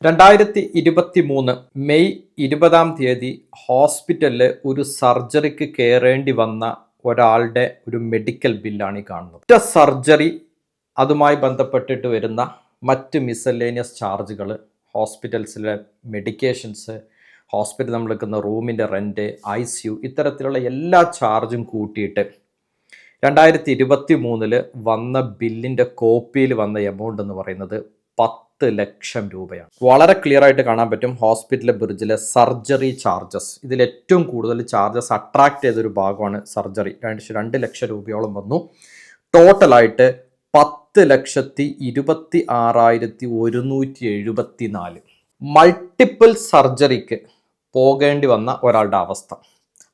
2023 May 20 ഹോസ്പിറ്റലിൽ ഒരു സർജറിക്ക് കയറേണ്ടി വന്ന ഒരാളുടെ ഒരു മെഡിക്കൽ ബില്ലാണ് ഈ കാണുന്നത്. ഒറ്റ സർജറി, അതുമായി ബന്ധപ്പെട്ടിട്ട് വരുന്ന മറ്റ് മിസലേനിയസ് ചാർജുകൾ, ഹോസ്പിറ്റൽസിലെ മെഡിക്കേഷൻസ്, ഹോസ്പിറ്റൽ നമ്മൾ എടുക്കുന്ന റൂമിൻ്റെ റെൻറ്റ്, ICU, ഇത്തരത്തിലുള്ള എല്ലാ ചാർജും കൂട്ടിയിട്ട് 2023 വന്ന ബില്ലിൻ്റെ കോപ്പിയിൽ വന്ന എമൗണ്ട് എന്ന് പറയുന്നത് 10 ലക്ഷം രൂപയാണ്. വളരെ ക്ലിയർ ആയിട്ട് കാണാൻ പറ്റും ഹോസ്പിറ്റൽ ബ്രിഡ്ജിലെ സർജറി ചാർജസ്. ഇതിൽ ഏറ്റവും കൂടുതൽ ചാർജസ് അട്രാക്ട് ചെയ്തൊരു ഭാഗമാണ് സർജറി. 2 ലക്ഷം രൂപയോളം വന്നു. ടോട്ടലായിട്ട് 10,26,174. മൾട്ടിപ്പിൾ സർജറിക്ക് പോകേണ്ടി വന്ന ഒരാളുടെ അവസ്ഥ,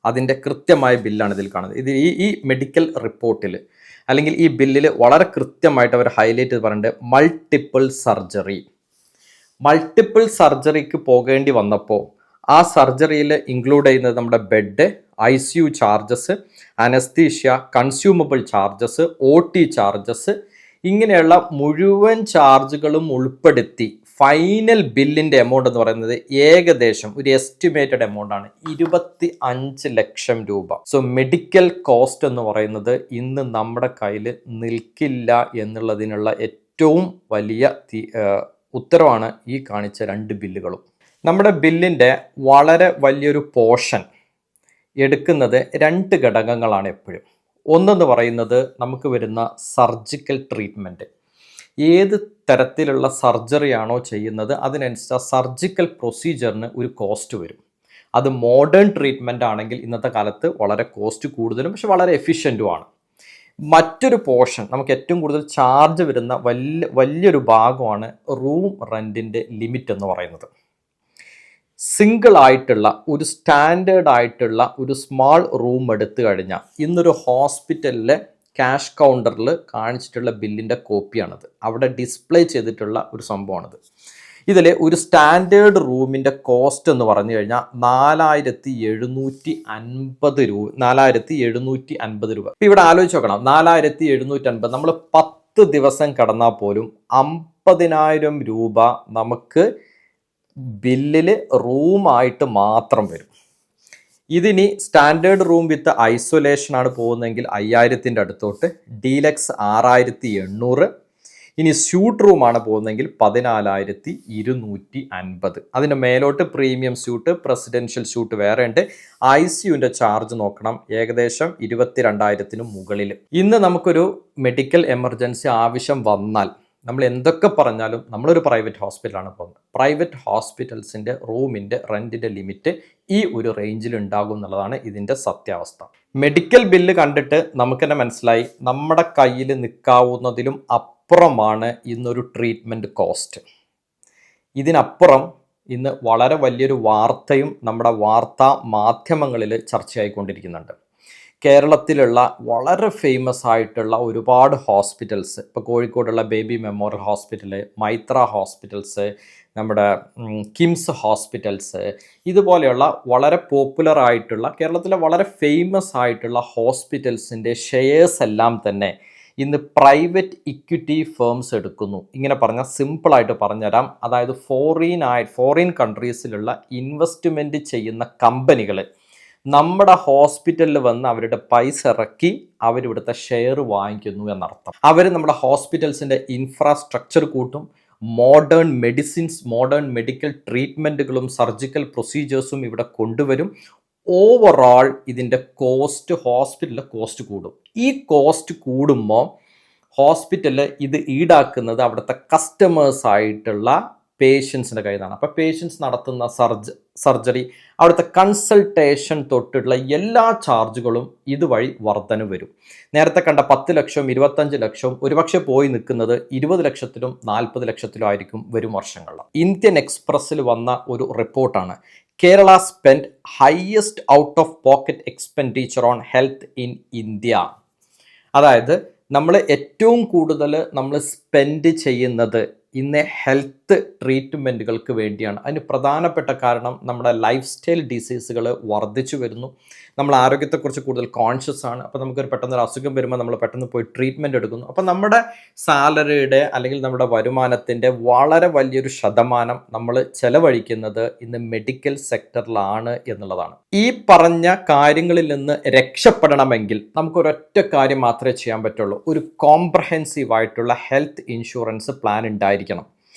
അതിൻ്റെ കൃത്യമായ ബില്ലാണ് ഇതിൽ കാണുന്നത്. ഇത് ഈ മെഡിക്കൽ റിപ്പോർട്ടിൽ അല്ലെങ്കിൽ ഈ ബില്ലിൽ വളരെ കൃത്യമായിട്ട് അവർ ഹൈലൈറ്റ് ചെയ്ത് പറയുന്നുണ്ട് മൾട്ടിപ്പിൾ സർജറിക്ക് പോകേണ്ടി വന്നപ്പോൾ ആ സർജറിയിൽ ഇൻക്ലൂഡ് ചെയ്യുന്നത് നമ്മുടെ bed, ICU charges, anaesthesia, consumable charges, OT charges, ഇങ്ങനെയുള്ള മുഴുവൻ ചാർജുകളും ഉൾപ്പെടുത്തി ഫൈനൽ ബില്ലിൻ്റെ എമൗണ്ട് എന്ന് പറയുന്നത് ഏകദേശം ഒരു എസ്റ്റിമേറ്റഡ് എമൗണ്ട് ആണ് 25 ലക്ഷം രൂപ. സോ മെഡിക്കൽ കോസ്റ്റ് എന്ന് പറയുന്നത് ഇന്ന് നമ്മുടെ കയ്യിൽ നിൽക്കില്ല എന്നുള്ളതിനുള്ള ഏറ്റവും വലിയ ഉത്തരവാണ് ഈ കാണിച്ച 2 ബില്ലുകളും. നമ്മുടെ ബില്ലിൻ്റെ വളരെ വലിയൊരു പോർഷൻ എടുക്കുന്നത് 2 ഘടകങ്ങളാണ് എപ്പോഴും. ഒന്നെന്ന് പറയുന്നത് നമുക്ക് വരുന്ന സർജിക്കൽ ട്രീറ്റ്മെൻറ്റ്. ഏത് തരത്തിലുള്ള സർജറിയാണോ ചെയ്യുന്നത് അതിനനുസരിച്ച് സർജിക്കൽ പ്രൊസീജിയറിന് ഒരു കോസ്റ്റ് വരും. അത് മോഡേൺ ട്രീറ്റ്മെൻ്റ് ആണെങ്കിൽ ഇന്നത്തെ കാലത്ത് വളരെ കോസ്റ്റ് കൂടുതലും പക്ഷെ വളരെ എഫിഷ്യൻറ്റുമാണ്. മറ്റൊരു പോർഷൻ നമുക്ക് ഏറ്റവും കൂടുതൽ ചാർജ് വരുന്ന വലിയൊരു ഭാഗമാണ് റൂം റെൻറ്റിൻ്റെ ലിമിറ്റ് എന്ന് പറയുന്നത്. സിംഗിൾ ആയിട്ടുള്ള ഒരു സ്റ്റാൻഡേർഡ് ആയിട്ടുള്ള ഒരു സ്മാൾ റൂം എടുത്തു കഴിഞ്ഞാൽ ഇന്നൊരു ഹോസ്പിറ്റലിലെ ക്യാഷ് കൗണ്ടറിൽ കാണിച്ചിട്ടുള്ള ബില്ലിൻ്റെ കോപ്പിയാണത്. അവിടെ ഡിസ്പ്ലേ ചെയ്തിട്ടുള്ള ഒരു സംഭവമാണിത്. ഇതിൽ ഒരു സ്റ്റാൻഡേർഡ് റൂമിൻ്റെ കോസ്റ്റ് എന്ന് പറഞ്ഞു കഴിഞ്ഞാൽ 4,750 രൂപ. 4,750 രൂപ. ഇപ്പം ഇവിടെ ആലോചിച്ച് നോക്കണം, 4,750 നമ്മൾ 10 ദിവസം കടന്നാൽ പോലും 50,000 രൂപ നമുക്ക് ബില്ലിൽ റൂമായിട്ട് മാത്രം വരും. ഇതിനി സ്റ്റാൻഡേർഡ് റൂം വിത്ത് ഐസൊലേഷൻ ആണ് പോകുന്നതെങ്കിൽ 5,000 അടുത്തോട്ട്, ഡീലക്സ് 6,800. ഇനി സ്യൂട്ട് റൂമാണ് പോകുന്നതെങ്കിൽ 14,250. അതിന് മേലോട്ട് പ്രീമിയം സ്യൂട്ട്, പ്രസിഡൻഷ്യൽ സ്യൂട്ട് വേറെ ഉണ്ട്. ICUവിൻ്റെ ചാർജ് നോക്കണം, ഏകദേശം 22,000 മുകളിൽ. ഇന്ന് നമുക്കൊരു മെഡിക്കൽ എമർജൻസി ആവശ്യം വന്നാൽ നമ്മൾ എന്തൊക്കെ പറഞ്ഞാലും നമ്മളൊരു പ്രൈവറ്റ് ഹോസ്പിറ്റലാണ് പോകുന്നത്. പ്രൈവറ്റ് ഹോസ്പിറ്റൽസിൻ്റെ റൂമിൻ്റെ റെൻറ്റിൻ്റെ ലിമിറ്റ് ഈ ഒരു റേഞ്ചിൽ ഉണ്ടാകും എന്നുള്ളതാണ് ഇതിൻ്റെ സത്യാവസ്ഥ. മെഡിക്കൽ ബില്ല് കണ്ടിട്ട് നമുക്ക് തന്നെ മനസ്സിലായി നമ്മുടെ കയ്യിൽ നിൽക്കാവുന്നതിലും അപ്പുറമാണ് ഇന്നൊരു ട്രീറ്റ്മെൻറ്റ് കോസ്റ്റ്. ഇതിനപ്പുറം ഇന്ന് വളരെ വലിയൊരു വാർത്തയും നമ്മുടെ വാർത്താ മാധ്യമങ്ങളിൽ ചർച്ചയായിക്കൊണ്ടിരിക്കുന്നുണ്ട്. കേരളത്തിലുള്ള വളരെ ഫേമസ് ആയിട്ടുള്ള ഒരുപാട് ഹോസ്പിറ്റൽസ്, ഇപ്പോൾ കോഴിക്കോടുള്ള baby memorial hospital, Maitra hospitals, നമ്മുടെ കിംസ് ഹോസ്പിറ്റൽസ്, ഇതുപോലെയുള്ള വളരെ പോപ്പുലർ ആയിട്ടുള്ള കേരളത്തിലെ വളരെ ഫേമസ് ആയിട്ടുള്ള ഹോസ്പിറ്റൽസിൻ്റെ ഷെയർസ് എല്ലാം തന്നെ ഇന്ന് പ്രൈവറ്റ് ഇക്വിറ്റി ഫേംസ് എടുക്കുന്നു. ഇങ്ങനെ പറഞ്ഞാൽ സിമ്പിളായിട്ട് പറഞ്ഞുതരാം, അതായത് ഫോറിൻ കൺട്രീസിലുള്ള ഇൻവെസ്റ്റ്മെൻറ്റ് ചെയ്യുന്ന കമ്പനികൾ നമ്മുടെ ഹോസ്പിറ്റലിൽ വന്ന് അവരുടെ പൈസ ഇറക്കി അവരിവിടുത്തെ ഷെയർ വാങ്ങിക്കുന്നു എന്നർത്ഥം. അവർ നമ്മുടെ ഹോസ്പിറ്റൽസിൻ്റെ ഇൻഫ്രാസ്ട്രക്ചർ കൂട്ടും, മോഡേൺ മെഡിസിൻസ്, മോഡേൺ മെഡിക്കൽ ട്രീറ്റ്മെൻറ്റുകളും സർജിക്കൽ പ്രൊസീജിയേഴ്സും ഇവിടെ കൊണ്ടുവരും. ഓവറോൾ ഇതിൻ്റെ കോസ്റ്റ്, ഹോസ്പിറ്റലിലെ കോസ്റ്റ് കൂടും. ഈ കോസ്റ്റ് കൂടുമ്പോൾ ഹോസ്പിറ്റലിൽ ഇത് ഈടാക്കുന്നത് അവിടുത്തെ കസ്റ്റമേഴ്സ് ആയിട്ടുള്ള പേഷ്യൻസിൻ്റെ കയ്യിലാണ്. അപ്പോൾ പേഷ്യൻസ് നടത്തുന്ന സർജറി, അവിടുത്തെ കൺസൾട്ടേഷൻ തൊട്ടുള്ള എല്ലാ ചാർജുകളും ഇതുവഴി വർധന വരും. നേരത്തെ കണ്ട 10 ലക്ഷവും 25 ലക്ഷവും ഒരുപക്ഷെ പോയി നിൽക്കുന്നത് 20 ലക്ഷത്തിലും 40 ലക്ഷത്തിലും ആയിരിക്കും വരും വർഷങ്ങളിൽ. ഇന്ത്യൻ എക്സ്പ്രസ്സിൽ വന്ന ഒരു റിപ്പോർട്ടാണ്, Kerala spend highest out of pocket expenditure on health in India. അതായത് നമ്മൾ ഏറ്റവും കൂടുതൽ നമ്മൾ സ്പെൻഡ് ചെയ്യുന്നത് ഇന്ന് ഹെൽത്ത് ട്രീറ്റ്മെൻറ്റുകൾക്ക് വേണ്ടിയാണ്. അതിന് പ്രധാനപ്പെട്ട കാരണം നമ്മുടെ ലൈഫ് സ്റ്റൈൽ ഡിസീസുകൾ വർദ്ധിച്ചു വരുന്നു. നമ്മൾ ആരോഗ്യത്തെക്കുറിച്ച് കൂടുതൽ കോൺഷ്യസ് ആണ്. അപ്പോൾ നമുക്കൊരു പെട്ടെന്നൊരു അസുഖം വരുമ്പോൾ നമ്മൾ പെട്ടെന്ന് പോയി ട്രീറ്റ്മെൻറ്റ് എടുക്കുന്നു. അപ്പോൾ നമ്മുടെ സാലറിയുടെ അല്ലെങ്കിൽ നമ്മുടെ വരുമാനത്തിൻ്റെ വളരെ വലിയൊരു ശതമാനം നമ്മൾ ചെലവഴിക്കുന്നത് ഇന്ന് മെഡിക്കൽ സെക്ടറിലാണ് എന്നുള്ളതാണ്. ഈ പറഞ്ഞ കാര്യങ്ങളിൽ നിന്ന് രക്ഷപ്പെടണമെങ്കിൽ നമുക്കൊരൊറ്റ കാര്യം മാത്രമേ ചെയ്യാൻ പറ്റുള്ളൂ. ഒരു കോംപ്രഹെൻസീവ് ആയിട്ടുള്ള ഹെൽത്ത് ഇൻഷുറൻസ് പ്ലാൻ ഉണ്ടായിരിക്കണം.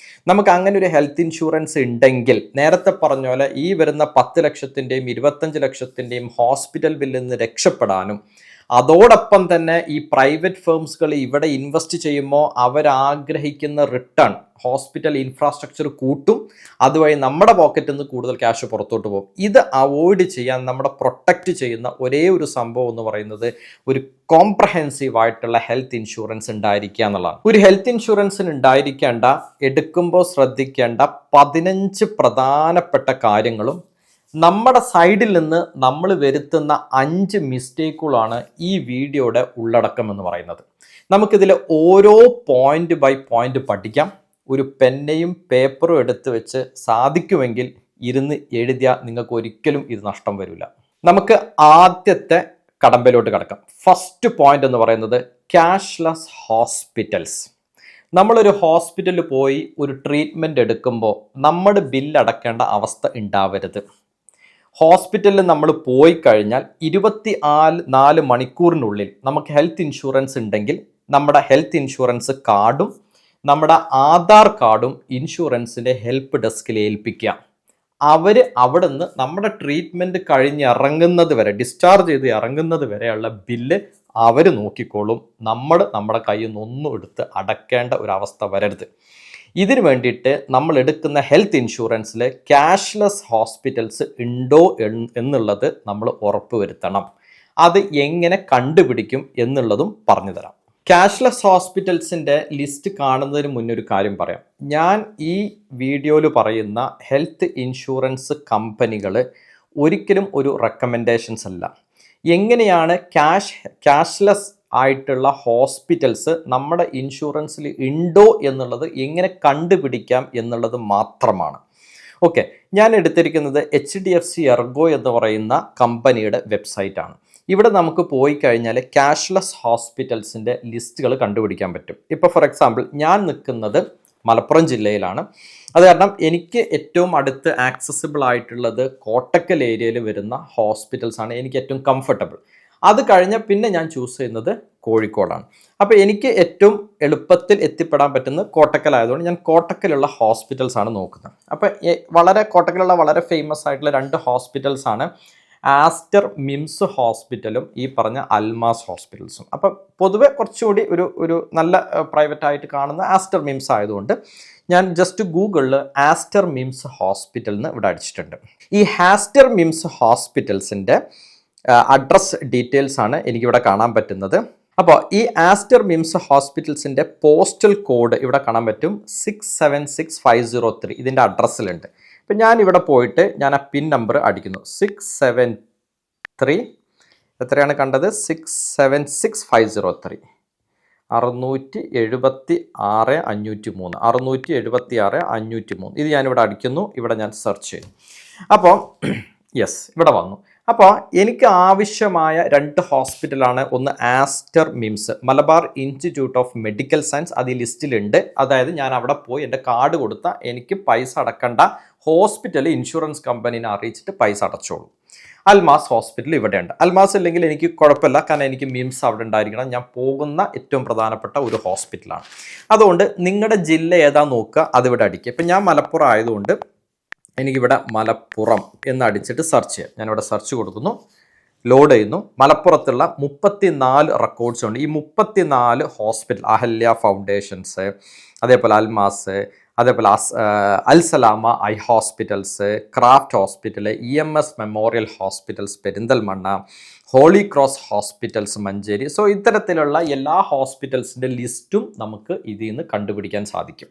നമുക്ക് അങ്ങനെ ഒരു ഹെൽത്ത് ഇൻഷുറൻസ് ഉണ്ടെങ്കിൽ നേരത്തെ പറഞ്ഞ പോലെ ഈ വരുന്ന 10 ലക്ഷത്തിൻ്റെയും 25 ലക്ഷത്തിൻ്റെയും ഹോസ്പിറ്റൽ ബില്ലിൽ നിന്ന് രക്ഷപ്പെടാനും അതോടൊപ്പം തന്നെ ഈ പ്രൈവറ്റ് ഫേംസുകൾ ഇവിടെ ഇൻവെസ്റ്റ് ചെയ്യുമ്പോൾ അവരാഗ്രഹിക്കുന്ന റിട്ടേൺ ഹോസ്പിറ്റൽ ഇൻഫ്രാസ്ട്രക്ചർ കൂട്ടും, അതുവഴി നമ്മുടെ പോക്കറ്റിൽ നിന്ന് കൂടുതൽ ക്യാഷ് പുറത്തോട്ട് പോകും. ഇത് അവോയ്ഡ് ചെയ്യാൻ നമ്മുടെ പ്രൊട്ടക്റ്റ് ചെയ്യുന്ന ഒരേ ഒരു സംഭവം എന്ന് പറയുന്നത് ഒരു കോംപ്രഹെൻസീവ് ആയിട്ടുള്ള ഹെൽത്ത് ഇൻഷുറൻസ് ഉണ്ടായിരിക്കുക എന്നുള്ളതാണ്. ഒരു ഹെൽത്ത് ഇൻഷുറൻസിന് ഉണ്ടായിരിക്കേണ്ട, എടുക്കുമ്പോൾ ശ്രദ്ധിക്കേണ്ട 15 പ്രധാനപ്പെട്ട കാര്യങ്ങളും നമ്മുടെ സൈഡിൽ നിന്ന് നമ്മൾ വരുത്തുന്ന 5 മിസ്റ്റേക്കുകളാണ് ഈ വീഡിയോയുടെ ഉള്ളടക്കം എന്ന് പറയുന്നത്. നമുക്കിതിൽ ഓരോ പോയിന്റ് ബൈ പോയിന്റ് പഠിക്കാം. ഒരു പെന്നയും പേപ്പറും എടുത്ത് വെച്ച് സാധിക്കുമെങ്കിൽ ഇരുന്ന് എഴുതിയാൽ നിങ്ങൾക്ക് ഒരിക്കലും ഇത് നഷ്ടം വരില്ല. നമുക്ക് ആദ്യത്തെ കടമ്പയിലോട്ട് കിടക്കാം. ഫസ്റ്റ് പോയിന്റ് എന്ന് പറയുന്നത് ക്യാഷ്ലെസ് ഹോസ്പിറ്റൽസ്. നമ്മളൊരു ഹോസ്പിറ്റലിൽ പോയി ഒരു ട്രീറ്റ്മെൻറ്റ് എടുക്കുമ്പോൾ നമ്മുടെ ബില്ല് അടക്കേണ്ട അവസ്ഥ ഉണ്ടാവരുത്. ഹോസ്പിറ്റലിൽ നമ്മൾ പോയി കഴിഞ്ഞാൽ 24 മണിക്കൂറിനുള്ളിൽ നമുക്ക് ഹെൽത്ത് ഇൻഷുറൻസ് ഉണ്ടെങ്കിൽ നമ്മുടെ ഹെൽത്ത് ഇൻഷുറൻസ് കാർഡും നമ്മുടെ ആധാർ കാർഡും ഇൻഷുറൻസിൻ്റെ ഹെൽപ്പ് ഡെസ്കിൽ ഏൽപ്പിക്കുക. അവർ അവിടെ നിന്ന് നമ്മുടെ ട്രീറ്റ്മെൻറ്റ് കഴിഞ്ഞ് ഇറങ്ങുന്നത് വരെ, ഡിസ്ചാർജ് ചെയ്ത് ഇറങ്ങുന്നത് വരെയുള്ള ബില്ല് അവർ നോക്കിക്കോളും. നമ്മുടെ കയ്യിൽ നിന്നൊന്നും എടുത്ത് അടക്കേണ്ട ഒരവസ്ഥ വരരുത്. ഇതിനു വേണ്ടിയിട്ട് നമ്മൾ എടുക്കുന്ന ഹെൽത്ത് ഇൻഷുറൻസിൽ ക്യാഷ്ലെസ് ഹോസ്പിറ്റൽസ് ഉണ്ടോ എന്നുള്ളത് നമ്മൾ ഉറപ്പുവരുത്തണം. അത് എങ്ങനെ കണ്ടുപിടിക്കും എന്നുള്ളതും പറഞ്ഞു തരാം. ക്യാഷ്ലെസ് ഹോസ്പിറ്റൽസിൻ്റെ ലിസ്റ്റ് കാണുന്നതിന് മുന്നേ ഒരു കാര്യം പറയാം. ഞാൻ ഈ വീഡിയോയിൽ പറയുന്ന ഹെൽത്ത് ഇൻഷുറൻസ് കമ്പനികൾ ഒരിക്കലും ഒരു റെക്കമെൻഡേഷൻസ് അല്ല. എങ്ങനെയാണ് ക്യാഷ്ലെസ് ആയിട്ടുള്ള ഹോസ്പിറ്റൽസ് നമ്മുടെ ഇൻഷുറൻസിൽ ഉണ്ടോ എന്നുള്ളത് എങ്ങനെ കണ്ടുപിടിക്കാം എന്നുള്ളത് മാത്രമാണ്. ഓക്കെ, ഞാൻ എടുത്തിരിക്കുന്നത് HDFC എർഗോ എന്ന് പറയുന്ന കമ്പനിയുടെ വെബ്സൈറ്റാണ്. ഇവിടെ നമുക്ക് പോയി കഴിഞ്ഞാൽ ക്യാഷ്ലെസ് ഹോസ്പിറ്റൽസിൻ്റെ ലിസ്റ്റുകൾ കണ്ടുപിടിക്കാൻ പറ്റും. ഇപ്പോൾ ഫോർ എക്സാമ്പിൾ ഞാൻ നിൽക്കുന്നത് മലപ്പുറം ജില്ലയിലാണ്. അത് കാരണം എനിക്ക് ഏറ്റവും അടുത്ത് ആക്സസിബിൾ ആയിട്ടുള്ളത് കോട്ടക്കൽ ഏരിയയിൽ വരുന്ന ഹോസ്പിറ്റൽസ് ആണ് എനിക്ക് ഏറ്റവും കംഫർട്ടബിൾ. അത് കഴിഞ്ഞ പിന്നെ ഞാൻ ചൂസ് ചെയ്യുന്നത് കോഴിക്കോടാണ്. അപ്പോൾ എനിക്ക് ഏറ്റവും എളുപ്പത്തിൽ എത്തിപ്പെടാൻ പറ്റുന്നത് കോട്ടക്കലായതുകൊണ്ട് ഞാൻ കോട്ടക്കലുള്ള ഹോസ്പിറ്റൽസ് ആണ് നോക്കുന്നത്. അപ്പോൾ കോട്ടക്കലുള്ള വളരെ ഫേമസ് ആയിട്ടുള്ള 2 ഹോസ്പിറ്റൽസ് ആണ് ആസ്റ്റർ മിംസ് ഹോസ്പിറ്റലും ഈ പറഞ്ഞ അൽമാസ് ഹോസ്പിറ്റൽസും. അപ്പം പൊതുവെ കുറച്ചുകൂടി ഒരു നല്ല പ്രൈവറ്റ് ആയിട്ട് കാണുന്ന ആസ്റ്റർ മിംസ് ആയതുകൊണ്ട് ഞാൻ ജസ്റ്റ് ഗൂഗിളിൽ ആസ്റ്റർ മിംസ് ഹോസ്പിറ്റൽ എന്ന് ഇവിടെ അടിച്ചിട്ടുണ്ട്. ഈ ആസ്റ്റർ മിംസ് ഹോസ്പിറ്റൽസിൻ്റെ അഡ്രസ് ഡീറ്റെയിൽസ് ആണ് എനിക്കിവിടെ കാണാൻ പറ്റുന്നത്. അപ്പോൾ ഈ ആസ്റ്റർ മിംസ് ഹോസ്പിറ്റൽസിൻ്റെ പോസ്റ്റൽ കോഡ് ഇവിടെ കാണാൻ പറ്റും 676503. ഇതിൻ്റെ അഡ്രസ്സിലുണ്ട്. ഇപ്പം ഞാൻ ഇവിടെ പോയിട്ട് ഞാൻ ആ പിൻ നമ്പർ അടിക്കുന്നു 673 എത്രയാണ് കണ്ടത് 676503 676,503 ഇത് ഞാനിവിടെ അടിക്കുന്നു. ഇവിടെ ഞാൻ സെർച്ച് ചെയ്യും. അപ്പോൾ യെസ് ഇവിടെ വന്നു. അപ്പോൾ എനിക്ക് ആവശ്യമായ 2 ഹോസ്പിറ്റലാണ്. ഒന്ന് Aster MIMS, Malabar institute of medical science, അത് ഈ ലിസ്റ്റിലുണ്ട്. അതായത് ഞാൻ അവിടെ പോയി എൻ്റെ കാർഡ് കൊടുത്താൽ എനിക്ക് പൈസ അടക്കേണ്ട ഹോസ്പിറ്റൽ ഇൻഷുറൻസ് കമ്പനീനെ അറിയിച്ചിട്ട് പൈസ അടച്ചോളൂ. അൽമാസ് ഹോസ്പിറ്റൽ ഇവിടെയുണ്ട്. അൽമാസ് ഇല്ലെങ്കിൽ എനിക്ക് കുഴപ്പമില്ല, കാരണം എനിക്ക് മിംസ് അവിടെ ഉണ്ടായിരിക്കണം. ഞാൻ പോകുന്ന ഏറ്റവും പ്രധാനപ്പെട്ട ഒരു ഹോസ്പിറ്റലാണ്. അതുകൊണ്ട് നിങ്ങളുടെ ജില്ല ഏതാ നോക്കുക, അതിവിടെ അടിക്കുക. ഇപ്പം ഞാൻ മലപ്പുറം ആയതുകൊണ്ട് എനിക്കിവിടെ മലപ്പുറം എന്നടിച്ചിട്ട് സെർച്ച് ചെയ്യാം. ഞാനിവിടെ സെർച്ച് കൊടുക്കുന്നു, ലോഡ് ചെയ്യുന്നു. മലപ്പുറത്തുള്ള 34 റെക്കോർഡ്സ് ഉണ്ട്. ഈ 34 ഹോസ്പിറ്റൽ, അഹല്യ ഫൗണ്ടേഷൻസ്, അതേപോലെ അൽമാസ്, അതേപോലെ Alsalama eye hospitals, craft hospital, EMS memorial hospitals Perinthalmanna, holy cross hospitals Manjeri. So ഇത്തരത്തിലുള്ള എല്ലാ ഹോസ്പിറ്റൽസിൻ്റെ ലിസ്റ്റും നമുക്ക് ഇതിൽ നിന്ന് കണ്ടുപിടിക്കാൻ സാധിക്കും.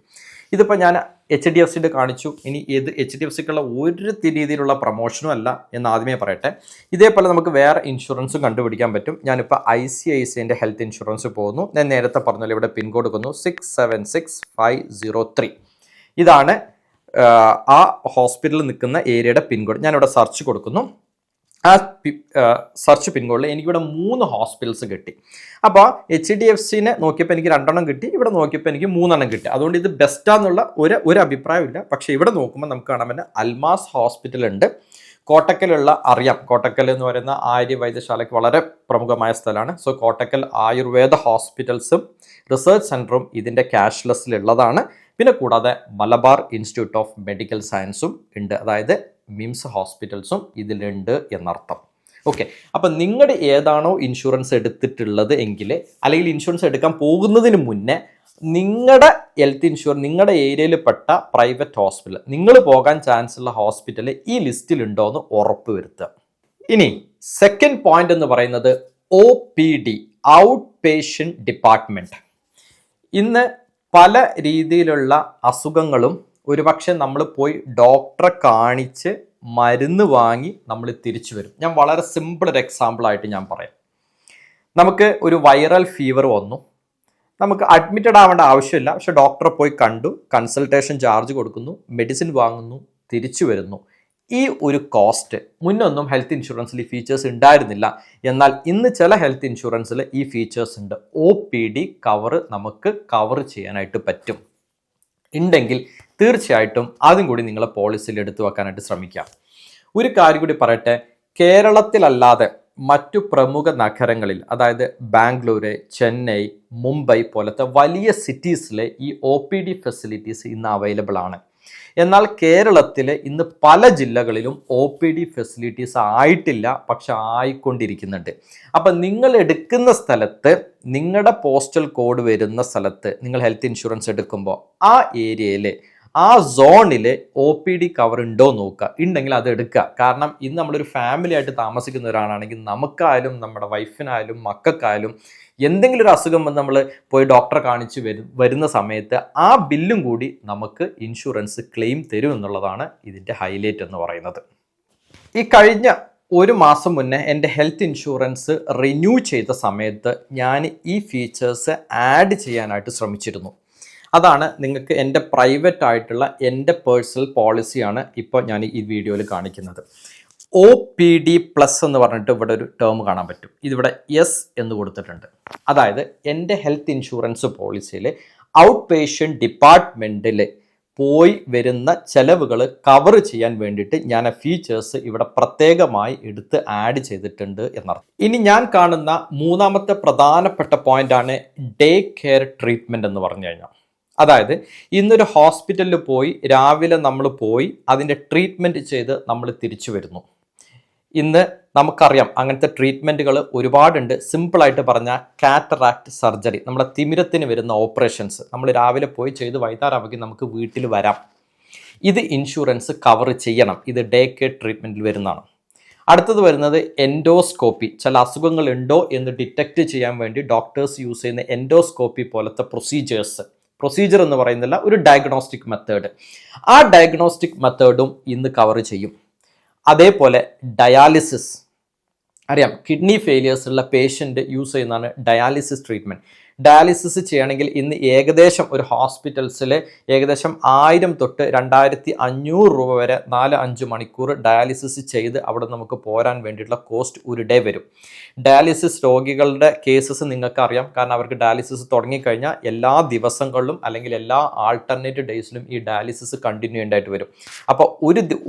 ഇതിപ്പോൾ ഞാൻ HDFCയുടെ കാണിച്ചു. ഇനി ഇത് HDFCക്കുള്ള ഒരു രീതിയിലുള്ള പ്രൊമോഷനും അല്ല എന്ന് ആദ്യമേ പറയട്ടെ. ഇതേപോലെ നമുക്ക് വേറെ ഇൻഷുറൻസും കണ്ടുപിടിക്കാൻ പറ്റും. ഞാനിപ്പോൾ ICICIൻ്റെ ഹെൽത്ത് ഇൻഷുറൻസ് പോകുന്നു. ഞാൻ നേരത്തെ പറഞ്ഞല്ലോ, ഇവിടെ പിൻ കോഡ് കൊടുക്കുന്നു 676503. ഇതാണ് ആ ഹോസ്പിറ്റലിൽ നിൽക്കുന്ന ഏരിയയുടെ പിൻ കോഡ്. ഞാനിവിടെ സെർച്ച് കൊടുക്കുന്നു. ആ സെർച്ച് പിൻ കോഡിൽ എനിക്കിവിടെ 3 ഹോസ്പിറ്റൽസ് കിട്ടി. അപ്പോൾ HDFCനെ നോക്കിയപ്പോൾ എനിക്ക് 2 കിട്ടി, ഇവിടെ നോക്കിയപ്പോൾ എനിക്ക് 3 കിട്ടി. അതുകൊണ്ട് ഇത് ബെസ്റ്റാന്നുള്ള ഒരു അഭിപ്രായമില്ല. പക്ഷേ ഇവിടെ നോക്കുമ്പോൾ നമുക്ക് കാണാൻ പറ്റുന്ന അൽമാസ് ഹോസ്പിറ്റൽ ഉണ്ട്. കോട്ടക്കലുള്ള അറിയാം, കോട്ടക്കൽ എന്ന് പറയുന്ന ആര്യ വൈദ്യശാലയ്ക്ക് വളരെ പ്രമുഖമായ സ്ഥലമാണ്. സോ കോട്ടക്കൽ ആയുർവേദ ഹോസ്പിറ്റൽസും റിസർച്ച് സെൻറ്ററും ഇതിൻ്റെ ക്യാഷ്ലെസ്സിലുള്ളതാണ്. പിന്നെ കൂടാതെ മലബാർ ഇൻസ്റ്റിറ്റ്യൂട്ട് ഓഫ് മെഡിക്കൽ സയൻസും ഉണ്ട്, അതായത് മിംസ് ഹോസ്പിറ്റൽസും ഇതിലുണ്ട് എന്നർത്ഥം. ഓക്കെ, അപ്പം നിങ്ങളുടെ ഏതാണോ ഇൻഷുറൻസ് എടുത്തിട്ടുള്ളത് എങ്കിൽ, അല്ലെങ്കിൽ ഇൻഷുറൻസ് എടുക്കാൻ പോകുന്നതിന് മുന്നേ നിങ്ങളുടെ ഹെൽത്ത് ഇൻഷുറൻസ് നിങ്ങളുടെ ഏരിയയിൽ പെട്ട പ്രൈവറ്റ് ഹോസ്പിറ്റൽ, നിങ്ങൾ പോകാൻ ചാൻസ് ഉള്ള ഹോസ്പിറ്റൽ ഈ ലിസ്റ്റിലുണ്ടോ എന്ന് ഉറപ്പ് വരുത്തുക. ഇനി സെക്കൻഡ് പോയിന്റ് എന്ന് പറയുന്നത് OPD, ഔട്ട് പേഷ്യൻ്റ് ഡിപ്പാർട്ട്മെൻറ്റ്. ഇന്ന് പല രീതിയിലുള്ള അസുഖങ്ങളും ഒരുപക്ഷെ നമ്മൾ പോയി ഡോക്ടറെ കാണിച്ച് മരുന്ന് വാങ്ങി നമ്മൾ തിരിച്ചു വരും. ഞാൻ വളരെ സിമ്പിൾ ഒരു എക്സാമ്പിളായിട്ട് ഞാൻ പറയാം. നമുക്ക് ഒരു വൈറൽ ഫീവർ വന്നു, നമുക്ക് അഡ്മിറ്റഡ് ആവേണ്ട ആവശ്യമില്ല. പക്ഷെ ഡോക്ടറെ പോയി കണ്ടു, കൺസൾട്ടേഷൻ ചാർജ് കൊടുക്കുന്നു, മെഡിസിൻ വാങ്ങുന്നു, തിരിച്ചു വരുന്നു. ഈ ഒരു കോസ്റ്റ് മുന്നൊന്നും ഹെൽത്ത് ഇൻഷുറൻസിൽ ഈ ഫീച്ചേഴ്സ് ഉണ്ടായിരുന്നില്ല. എന്നാൽ ഇന്ന് ചില ഹെൽത്ത് ഇൻഷുറൻസിൽ ഈ ഫീച്ചേഴ്സ് ഉണ്ട്. OPD കവർ നമുക്ക് കവർ ചെയ്യാനായിട്ട് പറ്റും. ഉണ്ടെങ്കിൽ തീർച്ചയായിട്ടും അതും കൂടി നിങ്ങളെ പോളിസിയിൽ എടുത്തു വെക്കാനായിട്ട് ശ്രമിക്കാം. ഒരു കാര്യം കൂടി പറയട്ടെ, കേരളത്തിലല്ലാതെ മറ്റു പ്രമുഖ നഗരങ്ങളിൽ, അതായത് ബാംഗ്ലൂർ, ചെന്നൈ, മുംബൈ പോലത്തെ വലിയ സിറ്റീസിലെ ഈ OPD ഫെസിലിറ്റീസ് ഇന്ന് അവൈലബിൾ ആണ്. എന്നാൽ കേരളത്തിൽ ഇന്ന് പല ജില്ലകളിലും OPD ഫെസിലിറ്റീസ് ആയിട്ടില്ല, പക്ഷെ ആയിക്കൊണ്ടിരിക്കുന്നുണ്ട്. അപ്പം നിങ്ങൾ എടുക്കുന്ന സ്ഥലത്ത്, നിങ്ങളുടെ പോസ്റ്റൽ കോഡ് വരുന്ന സ്ഥലത്ത് നിങ്ങൾ ഹെൽത്ത് ഇൻഷുറൻസ് എടുക്കുമ്പോൾ ആ ഏരിയയിൽ, ആ സോണിൽ OPD കവർ ഉണ്ടോ നോക്കുക. ഉണ്ടെങ്കിൽ അത് എടുക്കുക. കാരണം ഇന്ന് നമ്മളൊരു ഫാമിലി ആയിട്ട് താമസിക്കുന്ന ഒരാളാണെങ്കിൽ നമുക്കായാലും നമ്മുടെ വൈഫിനായാലും മക്കൾക്കായാലും എന്തെങ്കിലും ഒരു അസുഖം വന്ന് നമ്മൾ പോയി ഡോക്ടറെ കാണിച്ച് വരുന്ന സമയത്ത് ആ ബില്ലും കൂടി നമുക്ക് ഇൻഷുറൻസ് ക്ലെയിം തരും എന്നുള്ളതാണ് ഇതിൻ്റെ ഹൈലൈറ്റ് എന്ന് പറയുന്നത്. ഈ കഴിഞ്ഞ 1 മാസം മുന്നേ എൻ്റെ ഹെൽത്ത് ഇൻഷുറൻസ് റിന്യൂ ചെയ്ത സമയത്ത് ഞാൻ ഈ ഫീച്ചേഴ്സ് ആഡ് ചെയ്യാനായിട്ട് ശ്രമിച്ചിരുന്നു. അതാണ് നിങ്ങൾക്ക് എൻ്റെ പ്രൈവറ്റ് ആയിട്ടുള്ള എൻ്റെ പേഴ്സണൽ പോളിസിയാണ് ഇപ്പോൾ ഞാൻ ഈ വീഡിയോയിൽ കാണിക്കുന്നത്. OPD പ്ലസ് എന്ന് പറഞ്ഞിട്ട് ഇവിടെ ഒരു ടേം കാണാൻ പറ്റും. ഇതിവിടെ യെസ് എന്ന് കൊടുത്തിട്ടുണ്ട്. അതായത് എൻ്റെ ഹെൽത്ത് ഇൻഷുറൻസ് പോളിസിയിൽ ഔട്ട് പേഷ്യൻ്റ് ഡിപ്പാർട്ട്മെൻറ്റിൽ പോയി വരുന്ന ചെലവുകൾ കവർ ചെയ്യാൻ വേണ്ടിയിട്ട് ഞാൻ ആ ഫീച്ചേഴ്സ് ഇവിടെ പ്രത്യേകമായി എടുത്ത് ആഡ് ചെയ്തിട്ടുണ്ട് എന്നർത്ഥം. ഇനി ഞാൻ കാണുന്ന മൂന്നാമത്തെ പ്രധാനപ്പെട്ട പോയിന്റാണ് ഡേ കെയർ ട്രീറ്റ്മെൻറ്റ് എന്ന് പറഞ്ഞു കഴിഞ്ഞാൽ. അതായത് ഇന്നൊരു ഹോസ്പിറ്റലിൽ പോയി രാവിലെ നമ്മൾ പോയി അതിൻ്റെ ട്രീറ്റ്മെൻറ്റ് ചെയ്ത് നമ്മൾ തിരിച്ചു വരുന്നു. ഇന്ന് നമുക്കറിയാം അങ്ങനത്തെ ട്രീറ്റ്മെൻറ്റുകൾ ഒരുപാടുണ്ട്. സിമ്പിളായിട്ട് പറഞ്ഞാൽ കാറ്ററാക്ട് സർജറി, നമ്മുടെ തിമിരത്തിന് വരുന്ന ഓപ്പറേഷൻസ് നമ്മൾ രാവിലെ പോയി ചെയ്ത് വൈകുന്നേരമാക്കി നമുക്ക് വീട്ടിൽ വരാം. ഇത് ഇൻഷുറൻസ് കവർ ചെയ്യണം. ഇത് ഡേ കെയർ ട്രീറ്റ്മെൻറ്റിൽ വരുന്നതാണ്. അടുത്തത് വരുന്നത് എൻഡോസ്കോപ്പി. ചില അസുഖങ്ങൾ ഉണ്ടോ എന്ന് ഡിറ്റക്റ്റ് ചെയ്യാൻ വേണ്ടി ഡോക്ടേഴ്സ് യൂസ് ചെയ്യുന്ന എൻഡോസ്കോപ്പി പോലത്തെ പ്രൊസീജിയർ എന്ന് പറയുന്നില്ല, ഒരു ഡയഗ്നോസ്റ്റിക് മെത്തേഡ്. ആ ഡയഗ്നോസ്റ്റിക് മെത്തേഡും ഇന്ന് കവർ ചെയ്യും. അതേപോലെ ഡയാലിസിസ് അറിയാം, കിഡ്നി ഫെയിലിയേഴ്സ് ഉള്ള പേഷ്യൻ്റ് യൂസ് ചെയ്യുന്നതാണ് ഡയാലിസിസ് ട്രീറ്റ്മെൻറ്റ്. ഡയാലിസിസ് ചെയ്യണമെങ്കിൽ ഇന്ന് ഏകദേശം ഒരു ഹോസ്പിറ്റൽസിൽ ഏകദേശം 1000 തൊട്ട് 2500 രൂപ വരെ 4-5 മണിക്കൂർ ഡയാലിസിസ് ചെയ്ത് അവിടെ നമുക്ക് പോരാൻ വേണ്ടിയിട്ടുള്ള കോസ്റ്റ് ഒരു ഡേ വരും. ഡയാലിസിസ് രോഗികളുടെ കേസസ് നിങ്ങൾക്ക് അറിയാം, കാരണം അവർക്ക് ഡയാലിസിസ് തുടങ്ങിക്കഴിഞ്ഞാൽ എല്ലാ ദിവസങ്ങളിലും അല്ലെങ്കിൽ എല്ലാ ആൾട്ടർനേറ്റീവ് ഡേയ്സിലും ഈ ഡയാലിസിസ് കണ്ടിന്യൂ ചെയ്യേണ്ടതായിട്ട് വരും. അപ്പോൾ